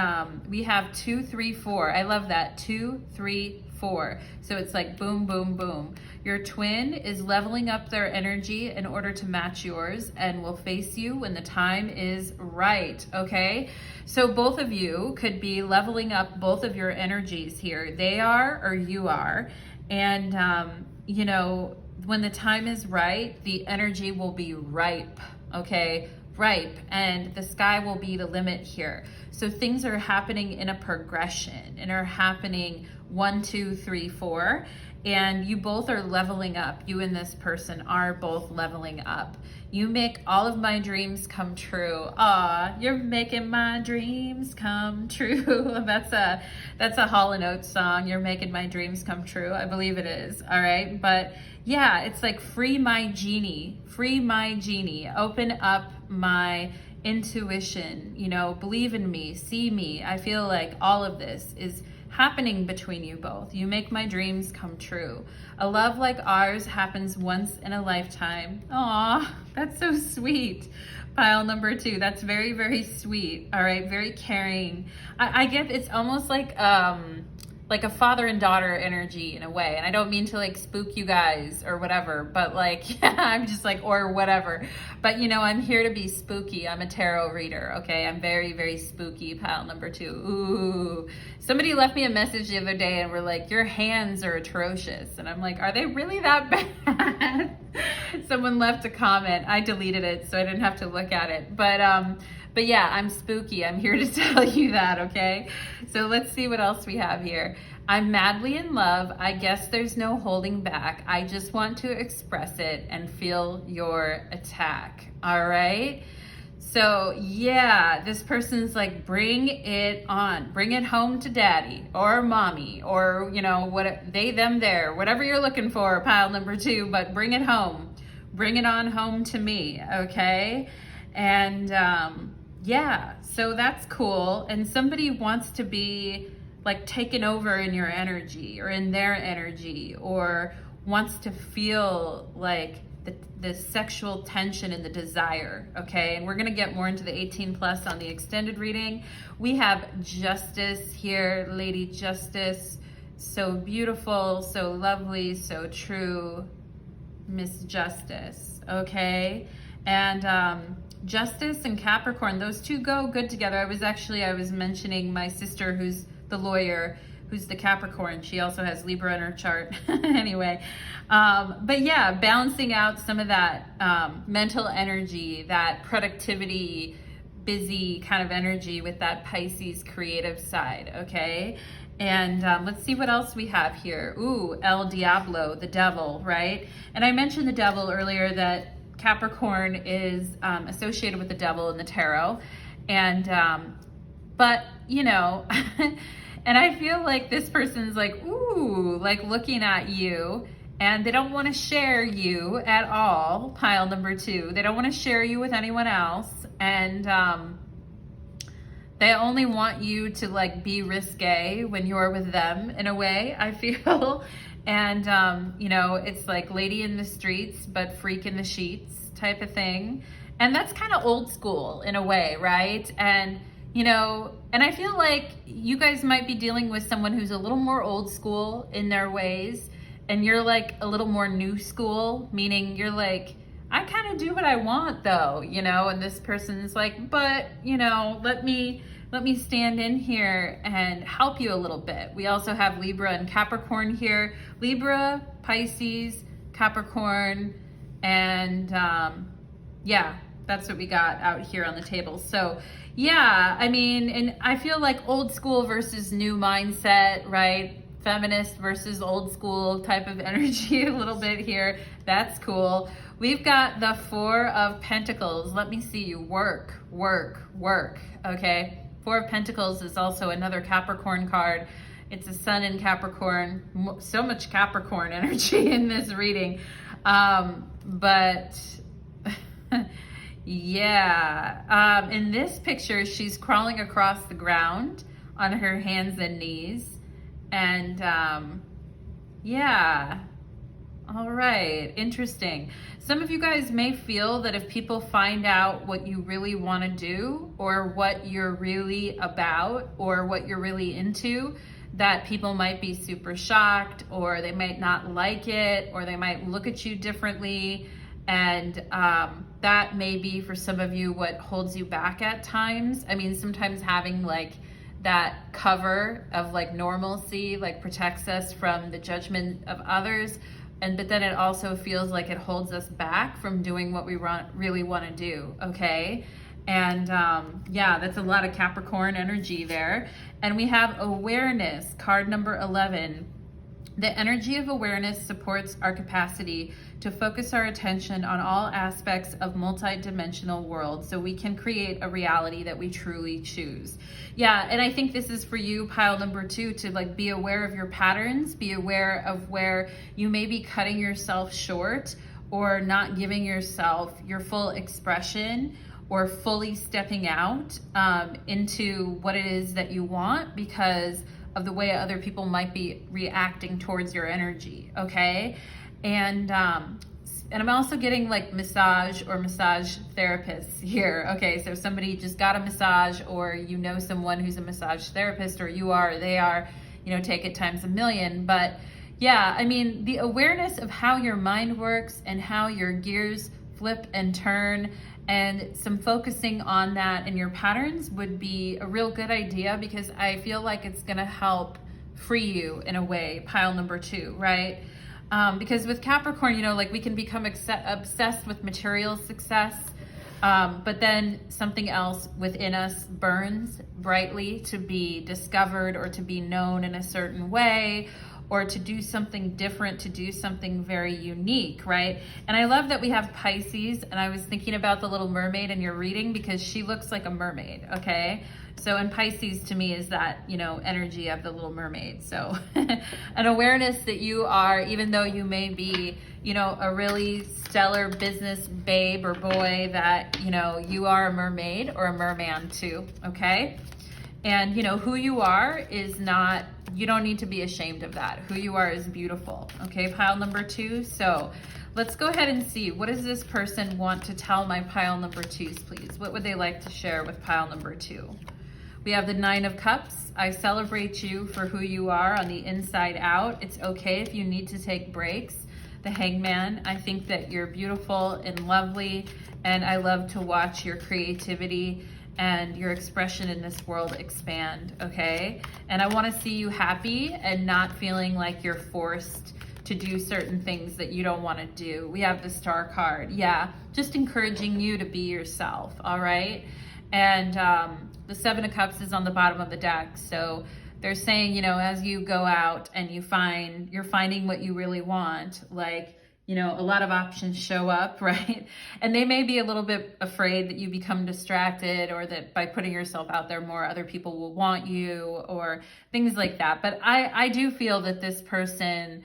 we have 2, 3, 4. I love that. 2, 3, 4. So it's like boom, boom, boom. Your twin is leveling up their energy in order to match yours and will face you when the time is right, okay? So both of you could be leveling up both of your energies here. They are or you are. And, you know, when the time is right, the energy will be ripe, okay? Ripe, and the sky will be the limit here. So things are happening in a progression and are happening 1, 2, 3, 4. and you both are leveling up. You and this person are both leveling up. You make all of my dreams come true. Aw, you're making my dreams come true. That's a Hall & Oates song. You're making my dreams come true. I believe it is. All right. But yeah, it's like free my genie, open up my intuition, you know, believe in me, see me. I feel like all of this is happening between you both. You make my dreams come true. A love like ours happens once in a lifetime. Aw, that's so sweet. Pile number 2, that's very, very sweet. All right, very caring. I get it's almost like a father and daughter energy in a way. And I don't mean to like spook you guys or whatever, but like, yeah, I'm just like, or whatever. But you know, I'm here to be spooky. I'm a tarot reader, okay? I'm very, very spooky, pile number 2. Ooh. Somebody left me a message the other day and were like, your hands are atrocious. And I'm like, are they really that bad? Someone left a comment. I deleted it, so I didn't have to look at it. But yeah, I'm spooky. I'm here to tell you that, okay? So let's see what else we have here. I'm madly in love. I guess there's no holding back. I just want to express it and feel your attack, all right? So yeah, this person's like, bring it on. Bring it home to daddy or mommy or, you know, what they, them, there, whatever you're looking for, pile number 2, but bring it home. Bring it on home to me, okay? And yeah, so that's cool. And somebody wants to be like taken over in your energy or in their energy, or wants to feel like the sexual tension and the desire, okay? And we're gonna get more into the 18 plus on the extended reading. We have Justice here, Lady Justice. So beautiful, so lovely, so true, Miss Justice, okay? And Justice and Capricorn, those two go good together. I was mentioning my sister who's the lawyer, who's the Capricorn. She also has Libra in her chart. Anyway, but yeah, balancing out some of that mental energy, that productivity, busy kind of energy with that Pisces creative side, okay? And let's see what else we have here. Ooh, El Diablo, the devil, right? And I mentioned the devil earlier, that Capricorn is associated with the devil in the tarot. And, but, you know, and I feel like this person's like, ooh, like looking at you, and they don't want to share you at all, pile number 2. They don't want to share you with anyone else. And they only want you to like be risque when you're with them in a way, I feel. And, you know, it's like lady in the streets, but freak in the sheets type of thing. And that's kind of old school in a way, right? And, you know, and I feel like you guys might be dealing with someone who's a little more old school in their ways, and you're like a little more new school, meaning you're like, I kind of do what I want though, you know, and this person's like, but, you know, let me stand in here and help you a little bit. We also have Libra and Capricorn here. Libra, Pisces, Capricorn, and yeah, that's what we got out here on the table. So yeah, I mean, and I feel like old school versus new mindset, right? Feminist versus old school type of energy a little bit here. That's cool. We've got the 4 of Pentacles. Let me see you work, okay? 4 of Pentacles is also another Capricorn card. It's a sun in Capricorn. So much Capricorn energy in this reading. But yeah, in this picture, she's crawling across the ground on her hands and knees. And yeah, all right, interesting. Some of you guys may feel that if people find out what you really want to do, or what you're really about, or what you're really into, that people might be super shocked, or they might not like it, or they might look at you differently. And that may be for some of you what holds you back at times. I mean, sometimes having like that cover of like normalcy like protects us from the judgment of others, but then it also feels like it holds us back from doing what we really want to do, okay? And yeah, that's a lot of Capricorn energy there. And we have awareness, card number 11. The energy of awareness supports our capacity to focus our attention on all aspects of multi-dimensional world so we can create a reality that we truly choose. Yeah, and I think this is for you, pile number 2, to like be aware of your patterns, be aware of where you may be cutting yourself short or not giving yourself your full expression or fully stepping out into what it is that you want because of the way other people might be reacting towards your energy, okay? And I'm also getting like massage or massage therapists here, okay? So if somebody just got a massage, or you know someone who's a massage therapist, or you are, or they are, you know, take it times a million. But yeah, I mean, the awareness of how your mind works and how your gears flip and turn, and some focusing on that and your patterns would be a real good idea, because I feel like it's gonna help free you in a way, pile number 2, right? Because with Capricorn, you know, like we can become obsessed with material success, but then something else within us burns brightly to be discovered or to be known in a certain way, or to do something different, to do something very unique, right? And I love that we have Pisces, and I was thinking about the Little Mermaid in your reading because she looks like a mermaid, okay? So, and Pisces to me is that, you know, energy of the Little Mermaid. So an awareness that you are, even though you may be, you know, a really stellar business babe or boy, that, you know, you are a mermaid or a merman too, okay? And, you know, who you are is not, you don't need to be ashamed of that. Who you are is beautiful. Okay, pile number 2. So let's go ahead and see, what does this person want to tell my pile number 2s, please? What would they like to share with pile number 2? We have the 9 of Cups. I celebrate you for who you are on the inside out. It's okay if you need to take breaks. The Hangman, I think that you're beautiful and lovely, and I love to watch your creativity and your expression in this world expand, okay? And I want to see you happy and not feeling like you're forced to do certain things that you don't want to do. We have the Star card. Yeah, just encouraging you to be yourself, all right? And the 7 of Cups is on the bottom of the deck. So they're saying, you know, as you go out and you're finding what you really want, like, you know, a lot of options show up, right? And they may be a little bit afraid that you become distracted, or that by putting yourself out there more, other people will want you, or things like that. But I do feel that this person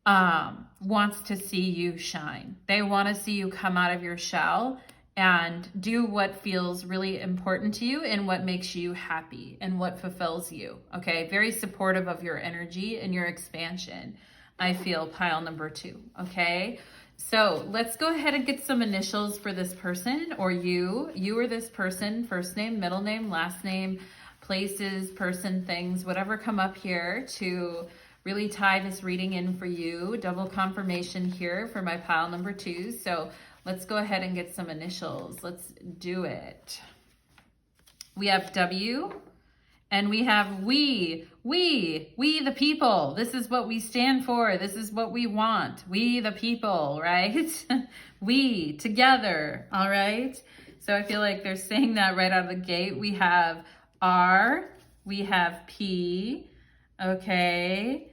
wants to see you shine. They want to see you come out of your shell and do what feels really important to you and what makes you happy and what fulfills you, okay? Very supportive of your energy and your expansion, I feel, pile number 2, okay? So let's go ahead and get some initials for this person, or you or this person, first name, middle name, last name, places, person, things, whatever come up here to really tie this reading in for you. Double confirmation here for my pile number 2. So let's go ahead and get some initials. Let's do it. We have W, and we have we the people. This is what we stand for. This is what we want. We the people, right? We together, all right? So I feel like they're saying that right out of the gate. We have R, we have P, okay?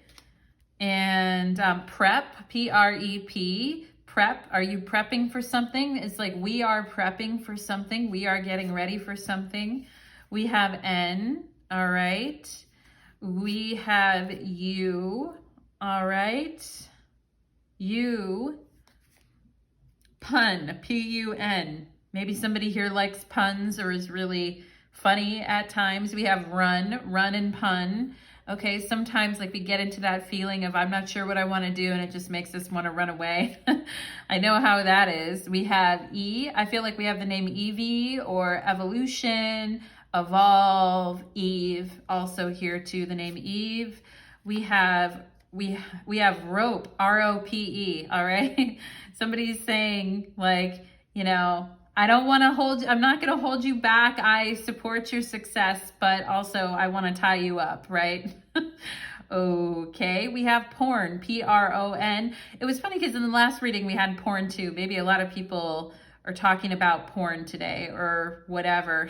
And prep, P-R-E-P, prep. Are you prepping for something? It's like we are prepping for something. We are getting ready for something. We have N, all right? We have U, all right? U, pun, P-U-N. Maybe somebody here likes puns or is really funny at times. We have run and pun. Okay, sometimes like we get into that feeling of I'm not sure what I want to do, and it just makes us want to run away. I know how that is. We have E. I feel like we have the name Evie or evolution, evolve, Eve, also here too, the name Eve. We have rope, R-O-P-E, all right? Somebody's saying like, you know, I'm not going to hold you back. I support your success, but also I want to tie you up, right? Okay, we have porn, P-R-O-N. It was funny because in the last reading we had porn too. Maybe a lot of people or talking about porn today or whatever.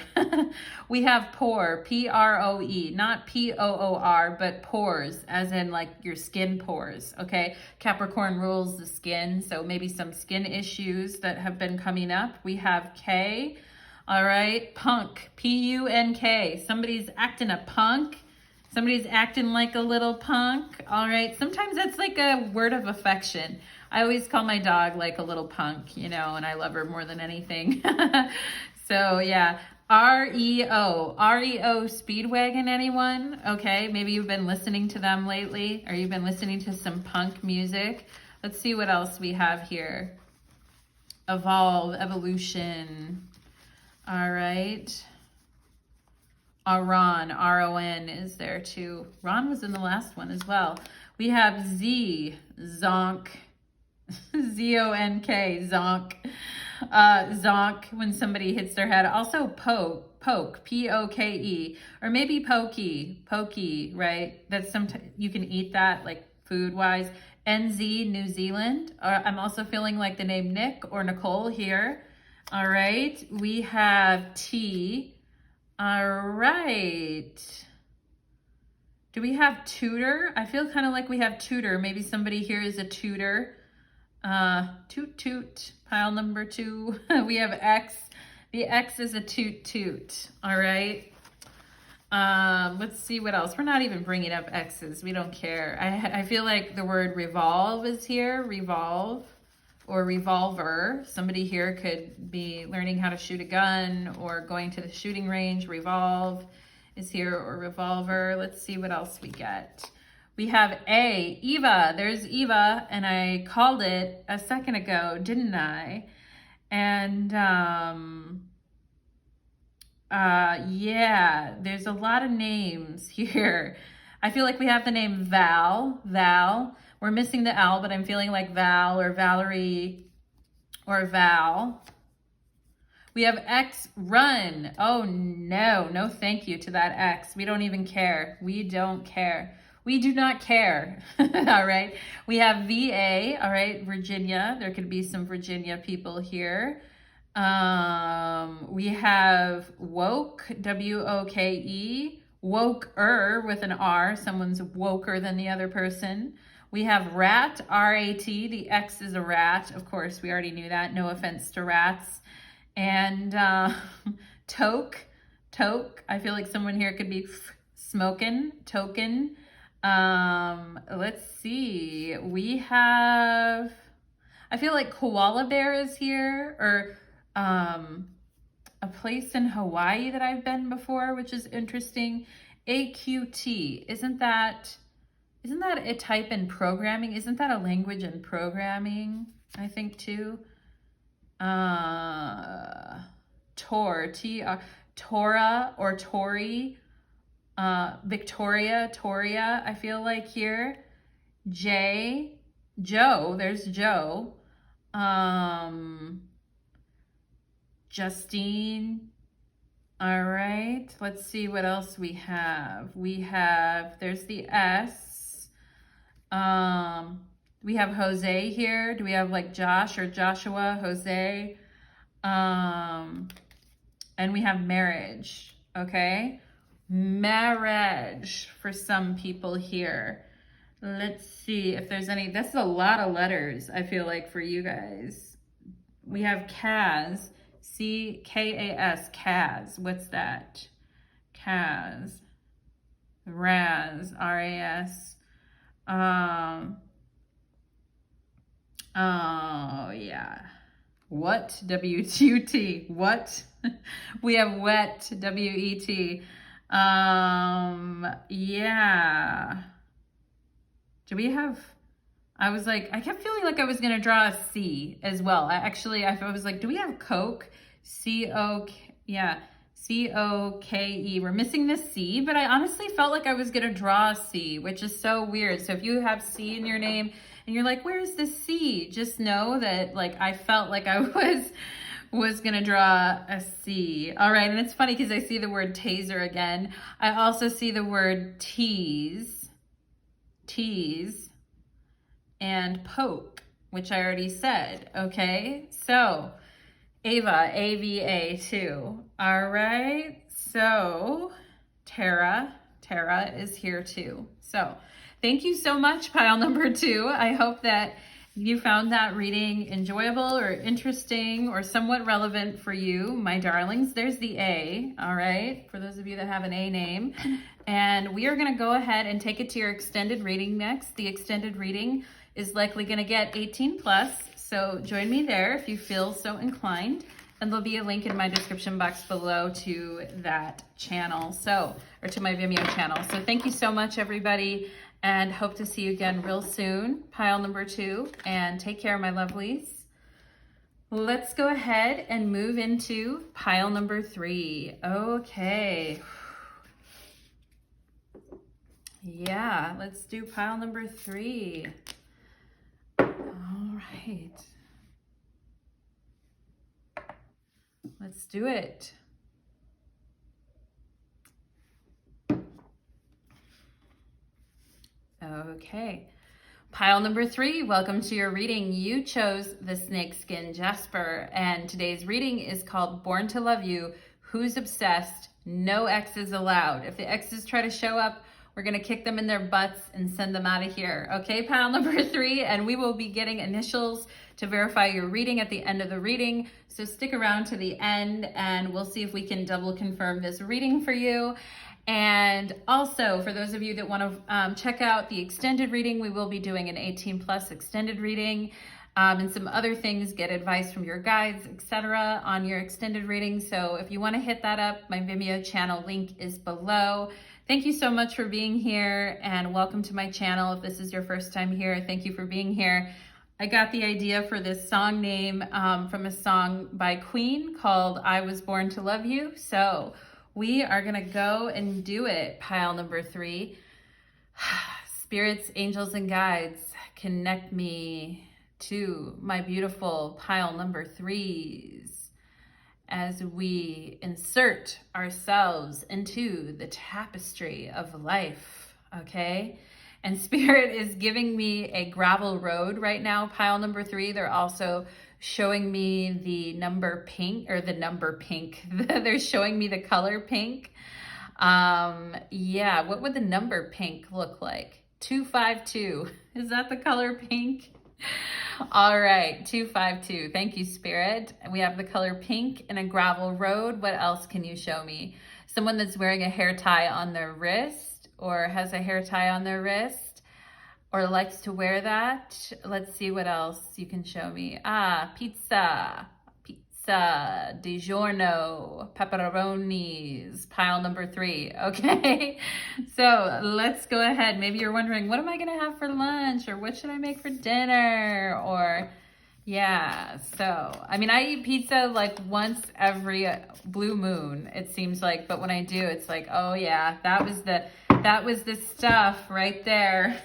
We have pore, P-R-O-E, not P-O-O-R, but pores, as in like your skin pores, okay? Capricorn rules the skin, so maybe some skin issues that have been coming up. We have K, all right, punk, P-U-N-K. Somebody's acting a punk. Somebody's acting like a little punk, all right? Sometimes that's like a word of affection. I always call my dog like a little punk, you know, and I love her more than anything. So yeah, R-E-O Speedwagon, anyone? Okay, maybe you've been listening to them lately, or you've been listening to some punk music. Let's see what else we have here. Evolve, evolution, all right. Ron, R-O-N is there too. Ron was in the last one as well. We have Z, Zonk, Z-O-N-K, Zonk. Zonk, when somebody hits their head. Also poke, P-O-K-E, or maybe pokey, right? That's sometimes you can eat that like food-wise. N-Z, New Zealand. I'm also feeling like the name Nick or Nicole here. All right, we have T. All right. Do we have tutor? I feel kind of like we have tutor. Maybe somebody here is a tutor. Toot toot, pile number 2. We have X. The X is a toot toot. All right. Let's see what else. We're not even bringing up X's. We don't care. I feel like the word revolve is here. Revolve. Or revolver. Somebody here could be learning how to shoot a gun or going to the shooting range. Revolve is here, or revolver. Let's see what else we get. We have A, Eva. There's Eva, and I called it a second ago, didn't I? And yeah, there's a lot of names here. I feel like we have the name Val. We're missing the L, but I'm feeling like Val or Valerie or Val. We have X, run. Oh no thank you to that X. We don't even care. We don't care. We do not care. All right. We have VA. All right, Virginia. There could be some Virginia people here. We have woke, W-O-K-E. Woker with an R. Someone's woker than the other person. We have rat, R-A-T. The X is a rat. Of course, we already knew that. No offense to rats. And toke. I feel like someone here could be smoking. Token. Let's see. We have, I feel like koala bear is here, or a place in Hawaii that I've been before, which is interesting. AQT. Isn't that a type in programming? Isn't that a language in programming? I think too. Tora or Tori. Victoria, Toria, I feel like here. Joe, there's Joe. Justine. All right, let's see what else we have. There's the S. We have Jose here. Do we have like Josh or Joshua, Jose? And we have marriage, okay? Marriage for some people here. Let's see if there's any. That's a lot of letters, I feel like, for you guys. We have Kaz, C-K-A-S, Kaz. What's that? Kaz. Raz, R-A-S. Oh, yeah. What? W-T-U-T. What? We have wet, W-E-T. Yeah. Do we have, I was like, I kept feeling like I was going to draw a C as well. I was like, do we have Coke? C-O-K, yeah, C-O-K-E. We're missing the C, but I honestly felt like I was going to draw a C, which is so weird. So if you have C in your name and you're like, where's the C? Just know that like I felt like I was gonna draw a C. All right, and it's funny because I see the word taser again. I also see the word tease, and poke, which I already said, okay? So Ava, AVA too. All right, so Tara is here too. So thank you so much, pile number 2. I hope that you found that reading enjoyable or interesting or somewhat relevant for you, my darlings. There's the A, all right, for those of you that have an A name. And we are gonna go ahead and take it to your extended reading next. The extended reading is likely gonna get 18 plus. So join me there if you feel so inclined. And there'll be a link in my description box below to that channel, or to my Vimeo channel. So thank you so much, everybody, and hope to see you again real soon. Pile number 2, and take care, my lovelies. Let's go ahead and move into pile number 3. Okay. Yeah, let's do pile number 3. All right. Let's do it. Okay. Pile number 3, welcome to your reading. You chose the Snakeskin Jasper, and today's reading is called Born to Love You. Who's obsessed? No exes allowed. If the exes try to show up, we're going to kick them in their butts and send them out of here. Okay, pile number 3, and we will be getting initials to verify your reading at the end of the reading. So stick around to the end and we'll see if we can double confirm this reading for you. And also, for those of you that want to check out the extended reading, we will be doing an 18 plus extended reading and some other things, get advice from your guides, etc. on your extended reading. So if you want to hit that up, my Vimeo channel link is below. Thank you so much for being here and welcome to my channel. If this is your first time here, thank you for being here. I got the idea for this song name from a song by Queen called I Was Born to Love You. So we are gonna go and do it, pile number 3. Spirits, angels, and guides, connect me to my beautiful pile number 3s as we insert ourselves into the tapestry of life, okay? And Spirit is giving me a gravel road right now, pile number 3. They're also showing me the number pink, or the number pink. They're showing me the color pink. Yeah, what would the number pink look like? 252. Is that the color pink? All right, 252. Thank you, Spirit. We have the color pink and a gravel road. What else can you show me? Someone that's wearing a hair tie on their wrist, or has a hair tie on their wrist, or likes to wear that. Let's see what else you can show me. Pizza, DiGiorno, pepperonis, pile number 3, okay? So let's go ahead. Maybe you're wondering, what am I gonna have for lunch? Or what should I make for dinner? Or yeah, so, I mean, I eat pizza like once every blue moon, it seems like, but when I do, it's like, oh yeah, that was the stuff right there.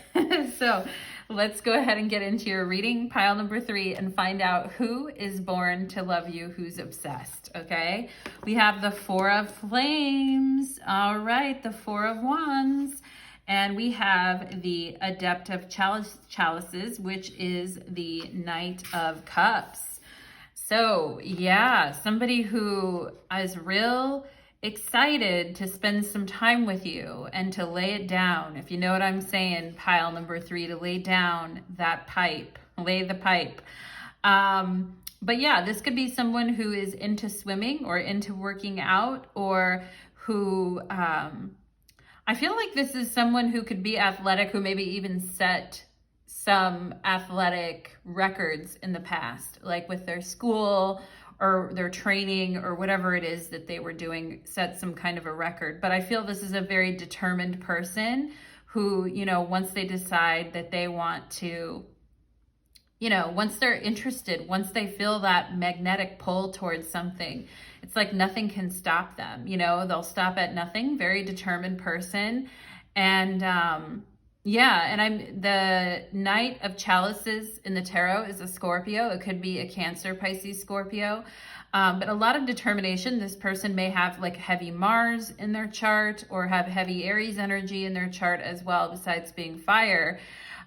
So let's go ahead and get into your reading, pile number 3, and find out who is born to love you, who's obsessed, okay? We have the 4 of Flames. All right, the 4 of Wands. And we have the Adept of Chalices, which is the Knight of Cups. So yeah, somebody who is real excited to spend some time with you and to lay it down. If you know what I'm saying, pile number 3, to lay down that pipe, lay the pipe. But yeah, this could be someone who is into swimming or into working out, or who, I feel like this is someone who could be athletic, who maybe even set some athletic records in the past, like with their school or their training or whatever it is that they were doing, set some kind of a record. But I feel this is a very determined person who, you know, once they decide that they want to, you know, once they're interested, once they feel that magnetic pull towards something, it's like nothing can stop them. You know, they'll stop at nothing. Very determined person. And yeah, and the Knight of Chalices in the tarot is a Scorpio. It could be a Cancer, Pisces, Scorpio. But a lot of determination. This person may have like heavy Mars in their chart, or have heavy Aries energy in their chart as well, besides being fire.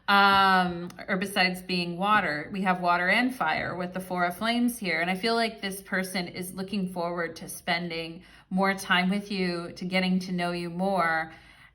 or besides being water. We have water and fire with the Four of Flames here. And I feel like this person is looking forward to spending more time with you, to getting to know you more.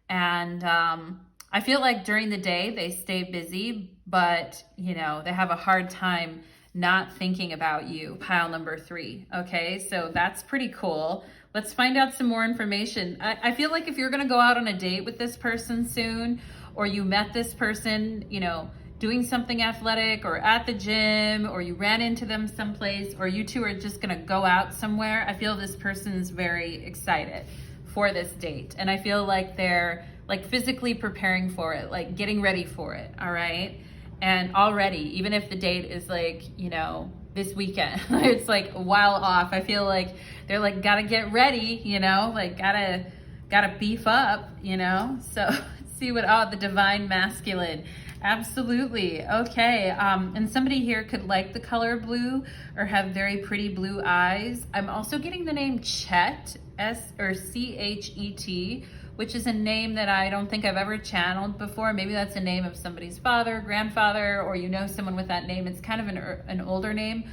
And I feel like during the day they stay busy, but you know, they have a hard time not thinking about you, pile number 3. Okay, so that's pretty cool. Let's find out some more information. I feel like if you're gonna go out on a date with this person soon, or you met this person, you know, doing something athletic or at the gym, or you ran into them someplace, or you two are just gonna go out somewhere, I feel this person's very excited for this date. And I feel like they're like physically preparing for it, like getting ready for it, all right? And already, even if the date is like, you know, this weekend, it's like a while off, I feel like they're like, gotta get ready, you know, like gotta beef up, you know? So see what, the divine masculine. Absolutely. Okay. And somebody here could like the color blue or have very pretty blue eyes. I'm also getting the name Chet, Chet, which is a name that I don't think I've ever channeled before. Maybe that's a name of somebody's father, grandfather, or you know someone with that name. It's kind of an older name,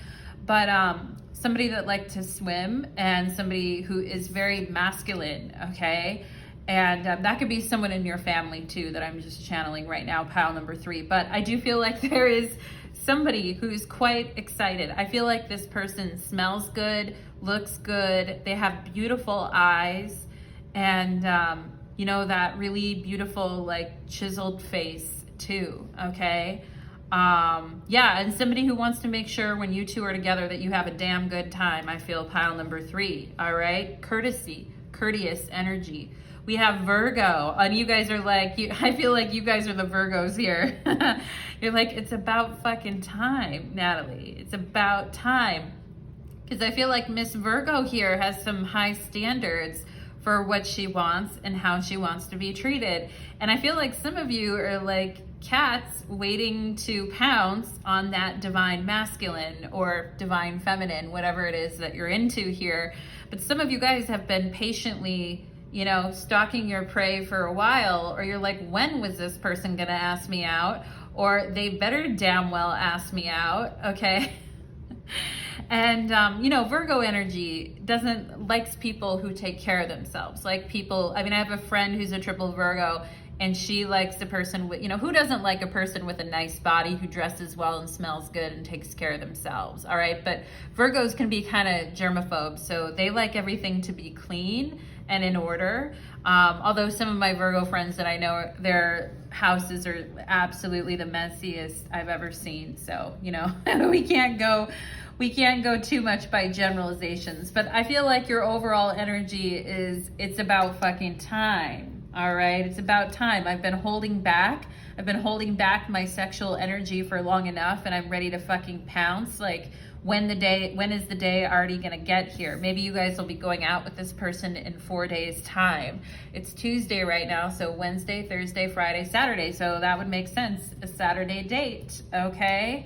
but somebody that liked to swim and somebody who is very masculine, okay? And that could be someone in your family too that I'm just channeling right now, pile number 3. But I do feel like there is somebody who's quite excited. I feel like this person smells good, looks good, they have beautiful eyes, and you know, that really beautiful like chiseled face too, okay? Yeah, and somebody who wants to make sure when you two are together that you have a damn good time. I feel pile number 3, all right? Courtesy, courteous energy. We have Virgo, and you guys are like, I feel like you guys are the Virgos here. You're like, it's about fucking time, Natalie. It's about time. Because I feel like Miss Virgo here has some high standards for what she wants and how she wants to be treated. And I feel like some of you are like cats waiting to pounce on that divine masculine or divine feminine, whatever it is that you're into here. But some of you guys have been patiently, you know, stalking your prey for a while, or you're like, when was this person gonna ask me out? Or they better damn well ask me out, okay? And, you know, Virgo energy likes people who take care of themselves. Like people, I mean, I have a friend who's a triple Virgo, and she likes a person with, you know, who doesn't like a person with a nice body, who dresses well and smells good and takes care of themselves, all right? But Virgos can be kind of germaphobes, so they like everything to be clean and in order. Although some of my Virgo friends that I know, their houses are absolutely the messiest I've ever seen. So, you know, we can't go too much by generalizations, but I feel like your overall energy is, it's about fucking time, all right? It's about time. I've been holding back my sexual energy for long enough, and I'm ready to fucking pounce. Like, when is the day already gonna get here? Maybe you guys will be going out with this person in 4 days time. It's Tuesday right now, so Wednesday, Thursday, Friday, Saturday. So that would make sense, a Saturday date, okay?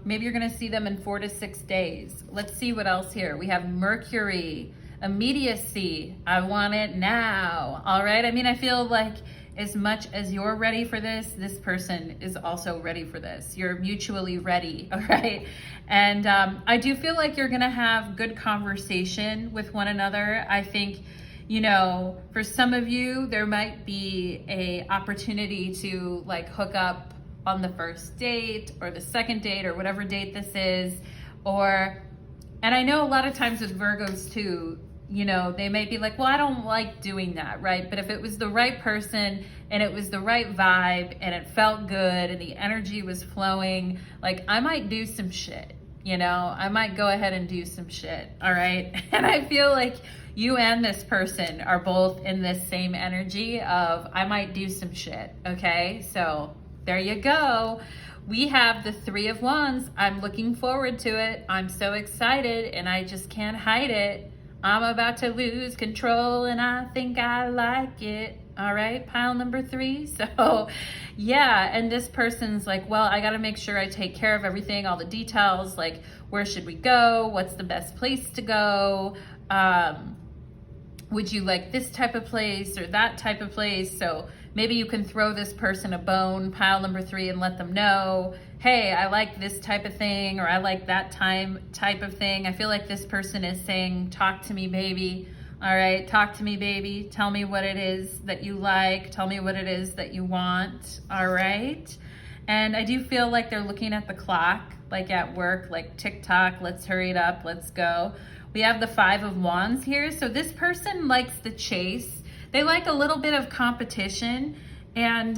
Maybe you're gonna see them in 4 to 6 days. Let's see what else here. We have Mercury, immediacy. I want it now, all right? I mean, I feel like as much as you're ready for this person is also ready for this. You're mutually ready, all right? And I do feel like you're gonna have good conversation with one another. I think, you know, for some of you, there might be a opportunity to like hook up on the first date or the second date or whatever date this is. And I know a lot of times with Virgos too, you know, they may be like, well, I don't like doing that, right? But if it was the right person and it was the right vibe and it felt good and the energy was flowing, like I might do some shit, you know? I might go ahead and do some shit, all right? And I feel like you and this person are both in this same energy of I might do some shit, okay? So there you go. We have the 3 of Wands. I'm looking forward to it. I'm so excited and I just can't hide it. I'm about to lose control and I think I like it. All right, pile number 3. So yeah, and this person's like, well, I gotta make sure I take care of everything, all the details, like where should we go? What's the best place to go? Would you like this type of place or that type of place? So maybe you can throw this person a bone, pile number 3, and let them know, hey, I like this type of thing, or I like that type of thing. I feel like this person is saying, talk to me, baby. All right, talk to me, baby. Tell me what it is that you like. Tell me what it is that you want. All right. And I do feel like they're looking at the clock, like at work, like Tik Tok, let's hurry it up, let's go. We have the 5 of Wands here. So this person likes the chase. They like a little bit of competition. And,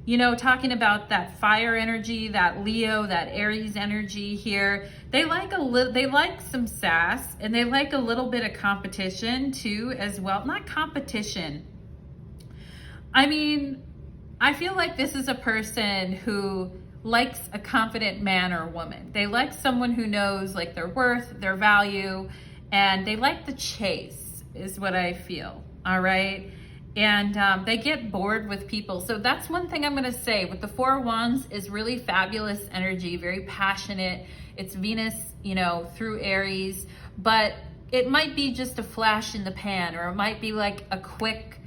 you know, talking about that fire energy, that Leo, that Aries energy here, they like some sass, and they like a little bit of competition too as well. Not competition. I mean, I feel like this is a person who likes a confident man or woman. They like someone who knows like their worth, their value, and they like the chase is what I feel. All right. And they get bored with people. So that's one thing I'm going to say with the 4 of Wands is really fabulous energy, very passionate. It's Venus, you know, through Aries, but it might be just a flash in the pan, or it might be like a quick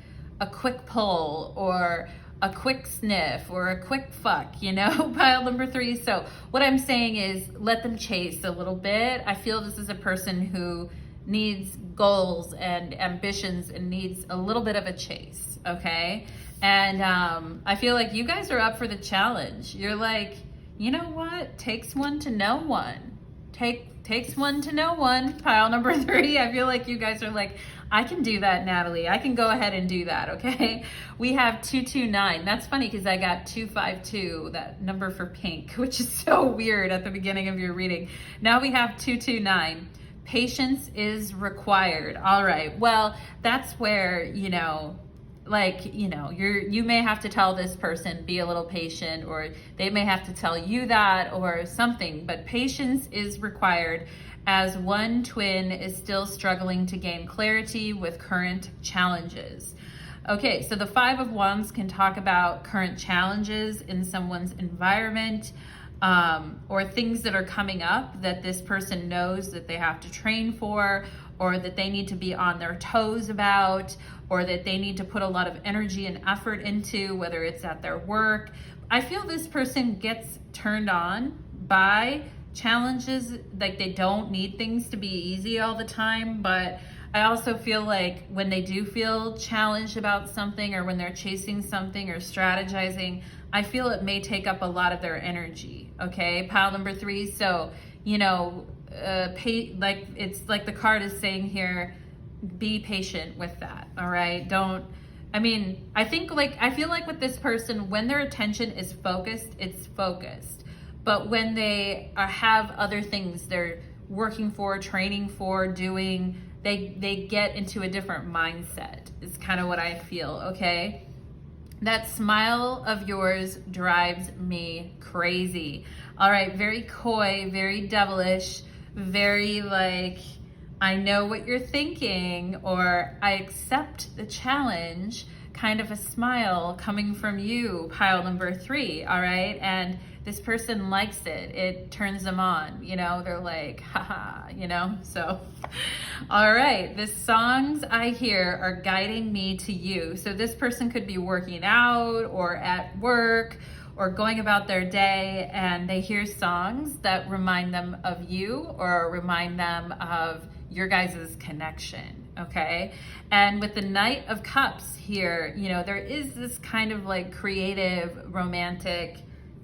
pull, or a quick sniff, or a quick fuck, you know, pile number 3. So what I'm saying is let them chase a little bit. I feel this is a person who needs goals and ambitions and needs a little bit of a chase, okay? And I feel like you guys are up for the challenge. You're like, you know what? Takes one to know one. Takes one to know one, pile number 3. I feel like you guys are like, I can do that, Natalie. I can go ahead and do that, okay? We have 229. That's funny because I got 252, that number for pink, which is so weird at the beginning of your reading. Now we have 229. Patience is required. All right. Well, that's where, you know, like, you know, you may have to tell this person, be a little patient, or they may have to tell you that or something, but patience is required as one twin is still struggling to gain clarity with current challenges. Okay, so the 5 of Wands can talk about current challenges in someone's environment, or things that are coming up that this person knows that they have to train for, or that they need to be on their toes about, or that they need to put a lot of energy and effort into, whether it's at their work. I feel this person gets turned on by challenges, like they don't need things to be easy all the time, but I also feel like when they do feel challenged about something, or when they're chasing something or strategizing, I feel it may take up a lot of their energy, okay? Pile number 3, so, you know, like it's like the card is saying here, be patient with that, all right? I feel like with this person, when their attention is focused, it's focused. But when they have other things they're working for, training for, doing, they get into a different mindset, is kind of what I feel, okay? That smile of yours drives me crazy. All right, very coy, very devilish, very like, I know what you're thinking, or I accept the challenge, kind of a smile coming from you, pile number 3, all right? And this person likes it. It turns them on, you know? They're like, haha, you know? So, all right, the songs I hear are guiding me to you. So this person could be working out or at work or going about their day, and they hear songs that remind them of you or remind them of your guys' connection, okay? And with the Knight of Cups here, you know, there is this kind of like creative, romantic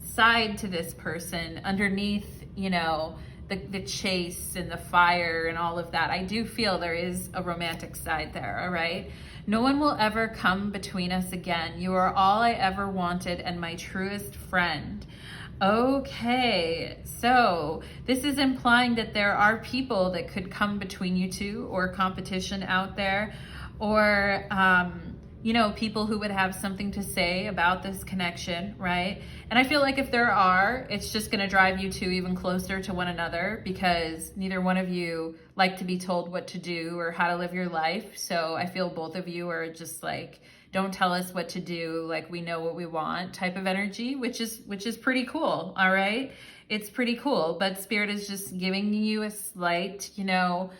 side to this person underneath, you know, the chase and the fire and all of that. I do feel there is a romantic side there, all right? No one will ever come between us again. You are all I ever wanted and my truest friend. Okay, so this is implying that there are people that could come between you two, or competition out there, or you know, people who would have something to say about this connection, right? And I feel like if there are, it's just gonna drive you two even closer to one another, because neither one of you like to be told what to do or how to live your life. So I feel both of you are just like, don't tell us what to do, like we know what we want type of energy, which is pretty cool, all right? It's pretty cool, but Spirit is just giving you a slight, you know,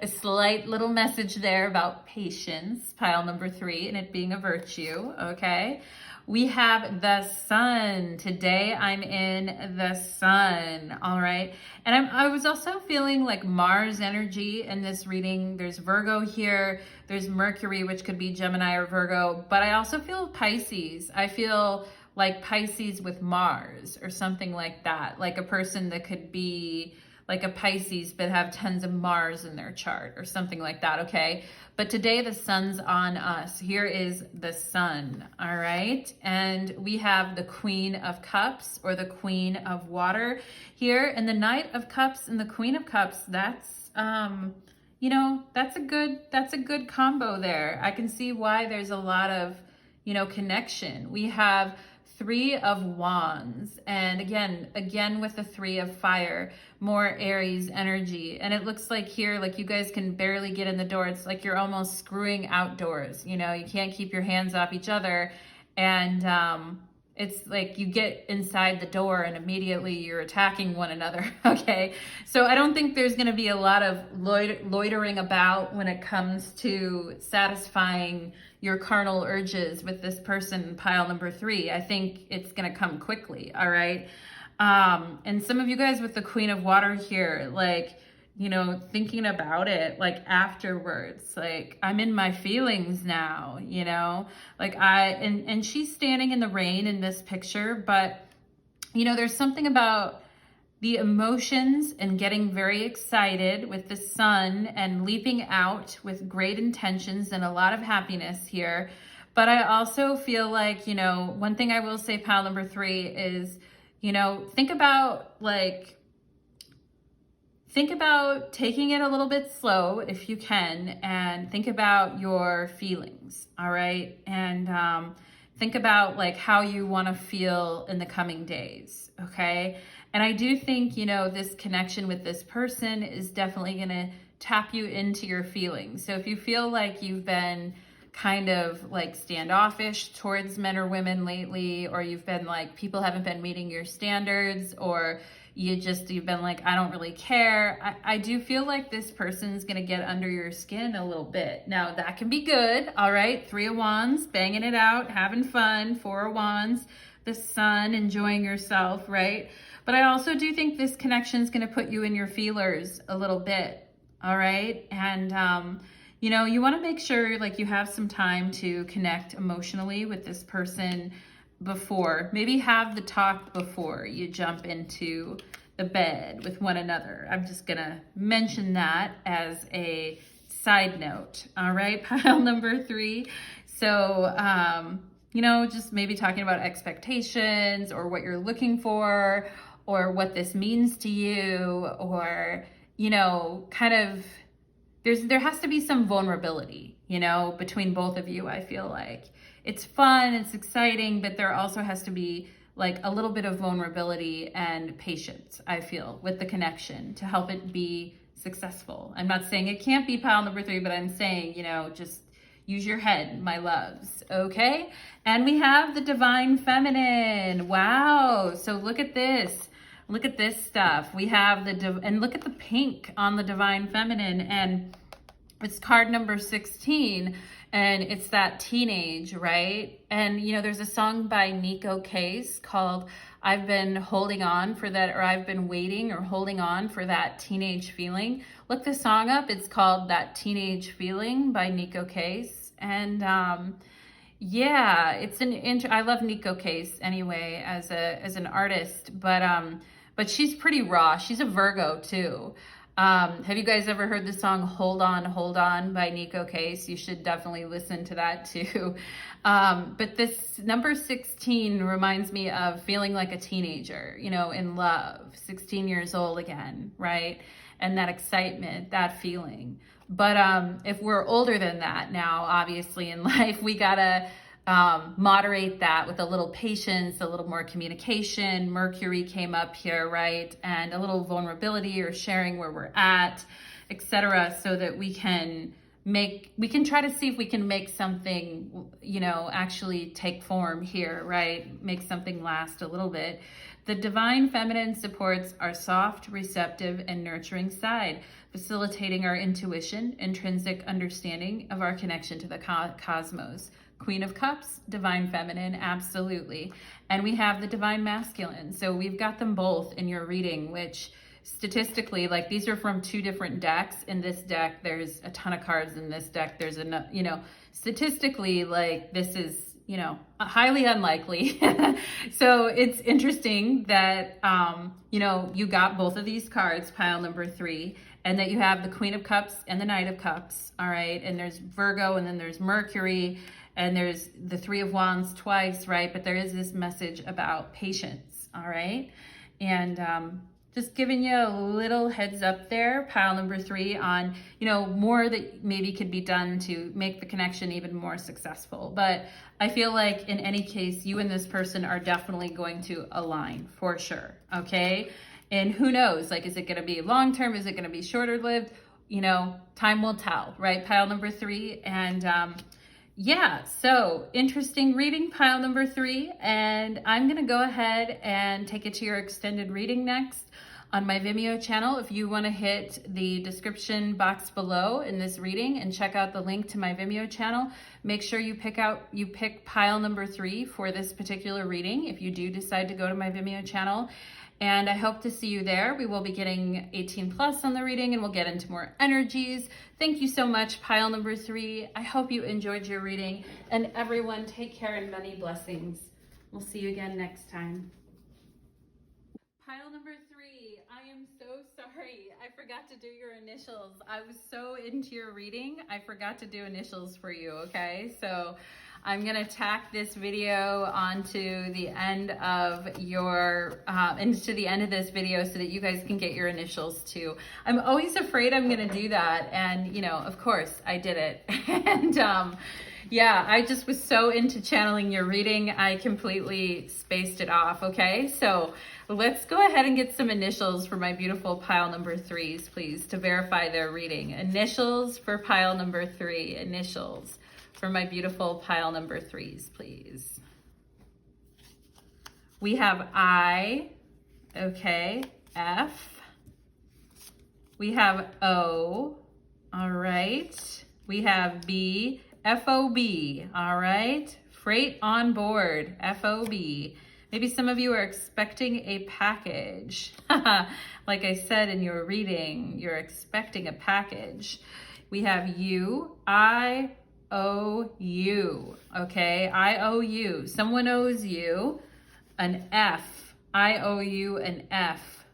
a slight little message there about patience, pile number 3, and it being a virtue, okay? We have the sun. Today I'm in the sun, all right? And I was also feeling like Mars energy in this reading. There's Virgo here, there's Mercury, which could be Gemini or Virgo, but I also feel Pisces. I feel like Pisces with Mars or something like that, like a person that could be like a Pisces but have tons of Mars in their chart or something like that, okay? But today the sun's on us. Here is the sun, all right? And we have the Queen of Cups or the Queen of Water here. And the Knight of Cups and the Queen of Cups, that's, you know, that's a good combo there. I can see why there's a lot of, you know, connection. We have 3 of Wands, and again with the 3 of Fire, more Aries energy. And it looks like here, like you guys can barely get in the door. It's like you're almost screwing outdoors, you know, you can't keep your hands off each other. And it's like you get inside the door and immediately you're attacking one another, okay? So I don't think there's gonna be a lot of loitering about when it comes to satisfying your carnal urges with this person, pile number 3. I think it's gonna come quickly, all right? And some of you guys with the Queen of Water here, like, you know, thinking about it, like afterwards, like I'm in my feelings now, you know, like and she's standing in the rain in this picture, but you know, there's something about the emotions and getting very excited with the sun and leaping out with great intentions and a lot of happiness here. But I also feel like, you know, one thing I will say, pile number 3, is, you know, think about taking it a little bit slow if you can, and think about your feelings, all right? And think about like how you want to feel in the coming days, okay? And I do think, you know, this connection with this person is definitely going to tap you into your feelings. So if you feel like you've been kind of like standoffish towards men or women lately, or you've been like, people haven't been meeting your standards, or you've been like, I don't really care. I do feel like this person's gonna get under your skin a little bit. Now that can be good, all right? 3 of Wands, banging it out, having fun. 4 of Wands, the sun, enjoying yourself, right? But I also do think this connection is gonna put you in your feelers a little bit, all right? And you know, you wanna make sure like you have some time to connect emotionally with this person before, maybe have the talk before you jump into the bed with one another. I'm just gonna mention that as a side note, all right, pile number 3. So, you know, just maybe talking about expectations or what you're looking for or what this means to you, or, you know, kind of, there has to be some vulnerability, you know, between both of you. I feel like it's fun, it's exciting, but there also has to be like a little bit of vulnerability and patience, I feel, with the connection to help it be successful. I'm not saying it can't be pile number 3, but I'm saying, you know, just use your head, my loves, okay? And we have the Divine Feminine. Wow, so look at this. Look at this stuff. We have and look at the pink on the Divine Feminine, and it's card number 16, and it's that teenage, right? And, you know, there's a song by Nico Case called I've Been Holding On for That, or I've Been Waiting or Holding On for That Teenage Feeling. Look the song up. It's called That Teenage Feeling by Nico Case. And yeah, it's I love Nico Case anyway as an artist, but she's pretty raw. She's a Virgo too. Have you guys ever heard the song Hold On by Nico Case? You should definitely listen to that too. But this number 16 reminds me of feeling like a teenager, you know, in love, 16 years old again, right? And that excitement, that feeling. But if we're older than that now, obviously in life, we gotta moderate that with a little patience, a little more communication. Mercury came up here, right? And a little vulnerability or sharing where we're at, etc., so that we can try to see if we can make something, you know, actually take form here, right? Make something last a little bit. The divine feminine supports our soft, receptive, and nurturing side, facilitating our intuition, intrinsic understanding of our connection to the cosmos. Queen of Cups, divine feminine, absolutely. And we have the divine masculine. So we've got them both in your reading, which statistically, like, these are from two different decks. In this deck, there's a ton of cards. In this deck, there's enough, you know, statistically, like, this is, you know, highly unlikely. So it's interesting that, you know, you got both of these cards, pile number 3, and that you have the Queen of Cups and the Knight of Cups, all right? And there's Virgo, and then there's Mercury, and there's the 3 of Wands twice, right? But there is this message about patience, all right? And just giving you a little heads up there, pile number 3, on, you know, more that maybe could be done to make the connection even more successful. But I feel like in any case, you and this person are definitely going to align for sure, okay? And who knows, like, is it gonna be long-term? Is it gonna be shorter-lived? You know, time will tell, right? Pile number 3. And yeah, so interesting reading, pile number 3. And I'm gonna go ahead and take it to your extended reading next on my Vimeo channel. If you want to hit the description box below in this reading and check out the link to my Vimeo channel, make sure you pick pile number 3 for this particular reading if you do decide to go to my Vimeo channel. And I hope to see you there. We will be getting 18 plus on the reading, and we'll get into more energies. Thank you so much, pile number 3. I hope you enjoyed your reading, and everyone take care and many blessings. We'll see you again next time. Pile number 3, I am so sorry. I forgot to do your initials. I was so into your reading, I forgot to do initials for you, okay? So I'm gonna tack this video onto the end of your, into the end of this video so that you guys can get your initials too. I'm always afraid I'm gonna do that, and you know, of course I did it. And yeah, I just was so into channeling your reading, I completely spaced it off, okay? So let's go ahead and get some initials for my beautiful pile number 3s, please, to verify their reading. Initials for pile number 3, initials for my beautiful pile number 3s, please. We have I, okay, F. We have O, all right. We have B, FOB, all right. Freight on board, FOB. Maybe some of you are expecting a package. Like I said in your reading, you're expecting a package. We have U, I owe you, okay? I owe you. Someone owes you an F. I owe you an F.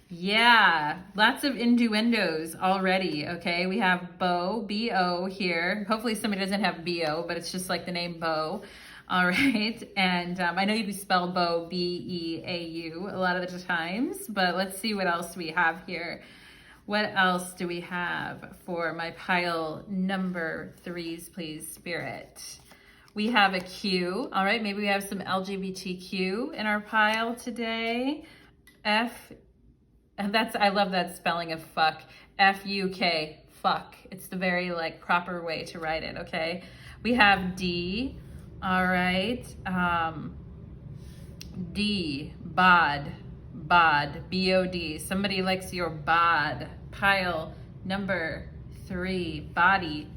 Yeah, lots of innuendos already, okay? We have Bo, B-O here. Hopefully somebody doesn't have B-O, but it's just like the name Bo. All right, and I know you spell Bo, B-E-A-U a lot of the times, but let's see what else we have here. What else do we have for my pile number 3s, please, Spirit? We have a Q, all right, maybe we have some LGBTQ in our pile today. F, and I love that spelling of fuck, F-U-K, fuck. It's the very, like, proper way to write it, okay? We have D, all right, D, bod, B-O-D. Somebody likes your bod. Pile number 3, body.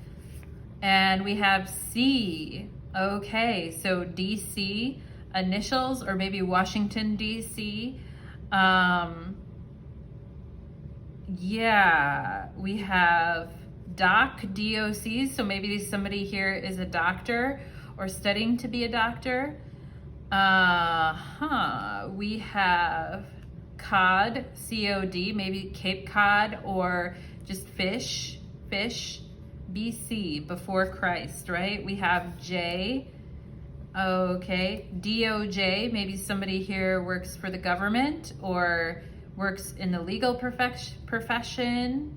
And we have C. Okay, so DC, initials, or maybe Washington, D.C. Yeah, we have doc, D-O-C, so maybe somebody here is a doctor or studying to be a doctor. We have cod, C-O-D, maybe Cape Cod, or just fish, BC, before Christ, right? We have J, okay, D-O-J, maybe somebody here works for the government or works in the legal profession.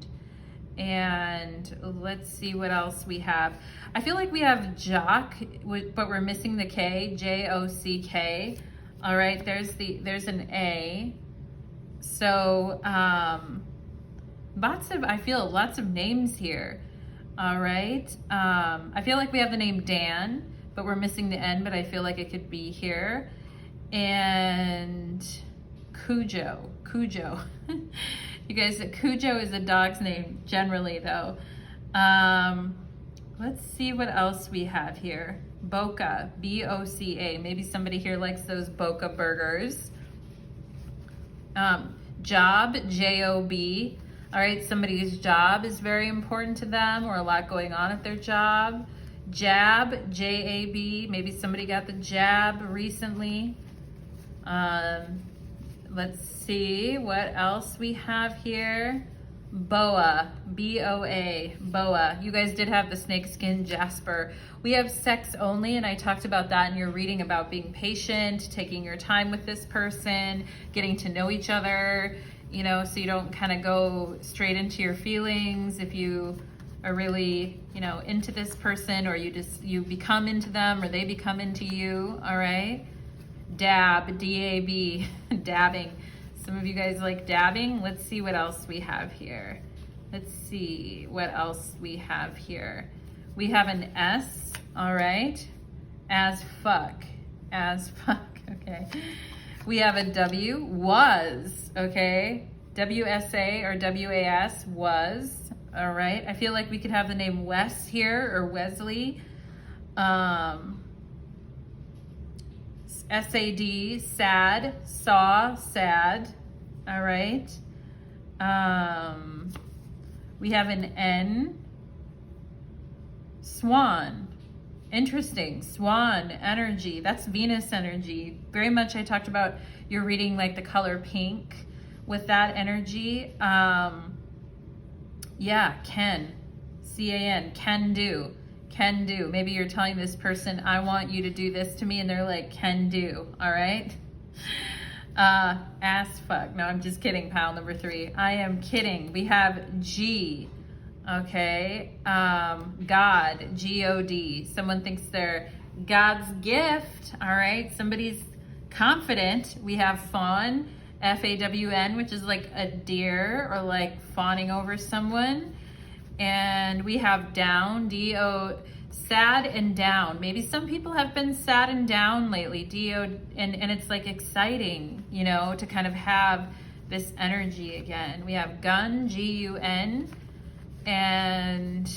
And let's see what else we have. I feel like we have jock, but we're missing the K, J-O-C-K. All right, there's an A. So I feel lots of names here. All right, I feel like we have the name Dan, but we're missing the N, but I feel like it could be here. and Cujo. You guys, Cujo is a dog's name generally though. Let's see what else we have here. Boca, B-O-C-A. Maybe somebody here likes those Boca burgers. Job, J-O-B. All right, somebody's job is very important to them, or a lot going on at their job. Jab, J-A-B. Maybe somebody got the jab recently. Let's see what else we have here. Boa, B-O-A, Boa. You guys did have the snakeskin Jasper. We have sex only, and I talked about that in your reading about being patient, taking your time with this person, getting to know each other, you know, so you don't kind of go straight into your feelings if you are really, you know, into this person, or you become into them, or they become into you. All right. Dab, D-A-B, dabbing. Some of you guys like dabbing. Let's see what else we have here. Let's see what else we have here. We have an S, all right, as fuck, okay. We have a W, was, okay, W-S-A or W-A-S, was, all right. I feel like we could have the name Wes here, or Wesley. S-A-D, sad, saw, sad, all right. We have an N, swan, interesting, swan energy, that's Venus energy. Very much I talked about your reading like the color pink with that energy. Yeah, can, C-A-N, can do. Can do. Maybe you're telling this person, I want you to do this to me, and they're like, can do, all right? Ass fuck. No, I'm just kidding, pile number 3. I am kidding. We have G, okay? God, G-O-D. Someone thinks they're God's gift, all right? Somebody's confident. We have fawn, F-A-W-N, which is like a deer, or like fawning over someone. And we have down, D-O, sad and down. Maybe some people have been sad and down lately, D-O, and it's like exciting, you know, to kind of have this energy again. We have gun, G-U-N, and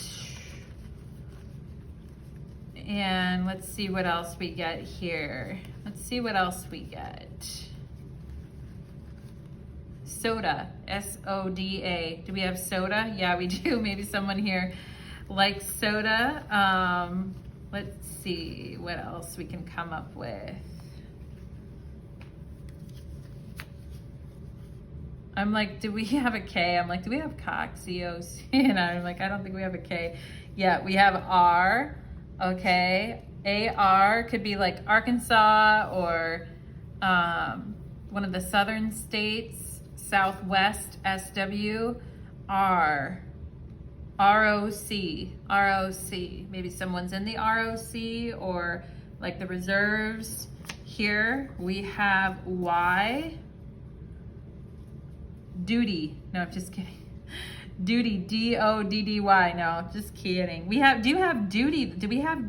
let's see what else we get here. Let's see what else we get. Soda, S-O-D-A. Do we have soda? Yeah, we do. Maybe someone here likes soda. Let's see what else we can come up with. I'm like, do we have a K? I'm like, do we have cock, C-O-C? And I'm like, I don't think we have a K. Yeah, we have R, okay. A-R could be like Arkansas, or one of the southern states. Southwest, S-W, R, R-O-C, R-O-C. Maybe someone's in the R-O-C, or like the reserves. Here we have Y, duty. No, I'm just kidding. Duty, D-O-D-D-Y. No, just kidding. We have, do you have duty? Do we have,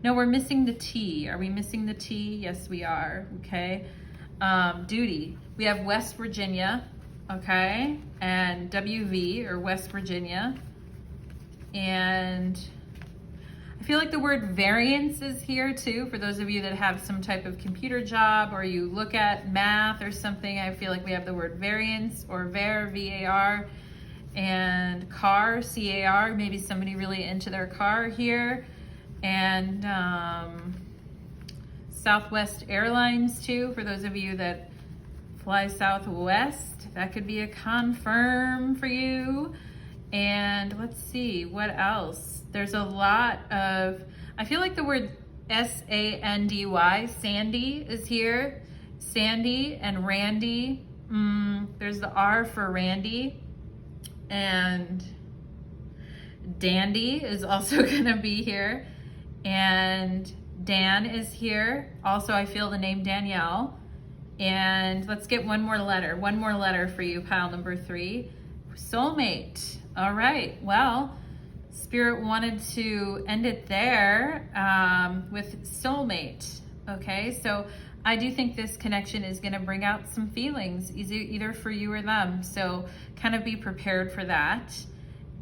no, we're missing the T. Are we missing the T? Yes, we are, okay. Duty. We have West Virginia, okay, and WV, or West Virginia. And I feel like the word variance is here too, for those of you that have some type of computer job, or you look at math or something. I feel like we have the word variance, or V-A-R, and car, C-A-R, maybe somebody really into their car here. And Southwest Airlines too, for those of you that fly Southwest, that could be a confirm for you. And let's see, what else? There's a lot of, I feel like the word S-A-N-D-Y, Sandy is here. Sandy and Randy. There's the R for Randy. And Dandy is also gonna be here. And Dan is here. Also, I feel the name Danielle. And let's get one more letter for you, pile number 3. Soulmate. All right, well, Spirit wanted to end it there with soulmate. Okay, so I do think this connection is going to bring out some feelings, either for you or them. So kind of be prepared for that.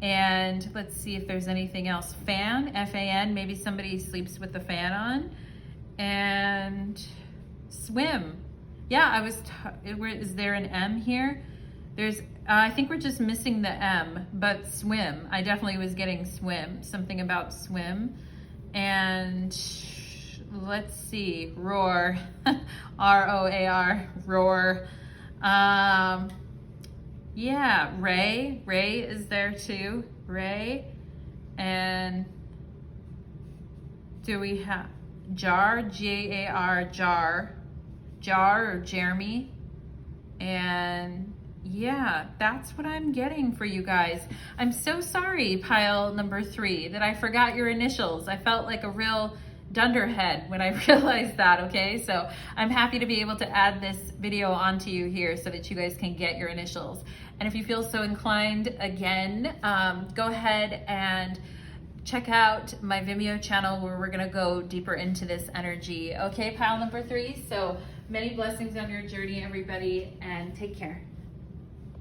And let's see if there's anything else. Fan, F-A-N, maybe somebody sleeps with the fan on. And swim. Yeah, is there an M here? There's, I think we're just missing the M, but swim. I definitely was getting swim, something about swim. And let's see, roar, R-O-A-R, roar. Yeah, Ray is there too, Ray. And do we have Jar, J-A-R, Jar or Jeremy? And yeah, that's what I'm getting for you guys. I'm so sorry, pile number 3, that I forgot your initials. I felt like a real dunderhead when I realized that, okay? So I'm happy to be able to add this video onto you here so that you guys can get your initials. And if you feel so inclined, again, go ahead and check out my Vimeo channel where we're gonna go deeper into this energy. Okay, pile number 3, so many blessings on your journey, everybody, and take care.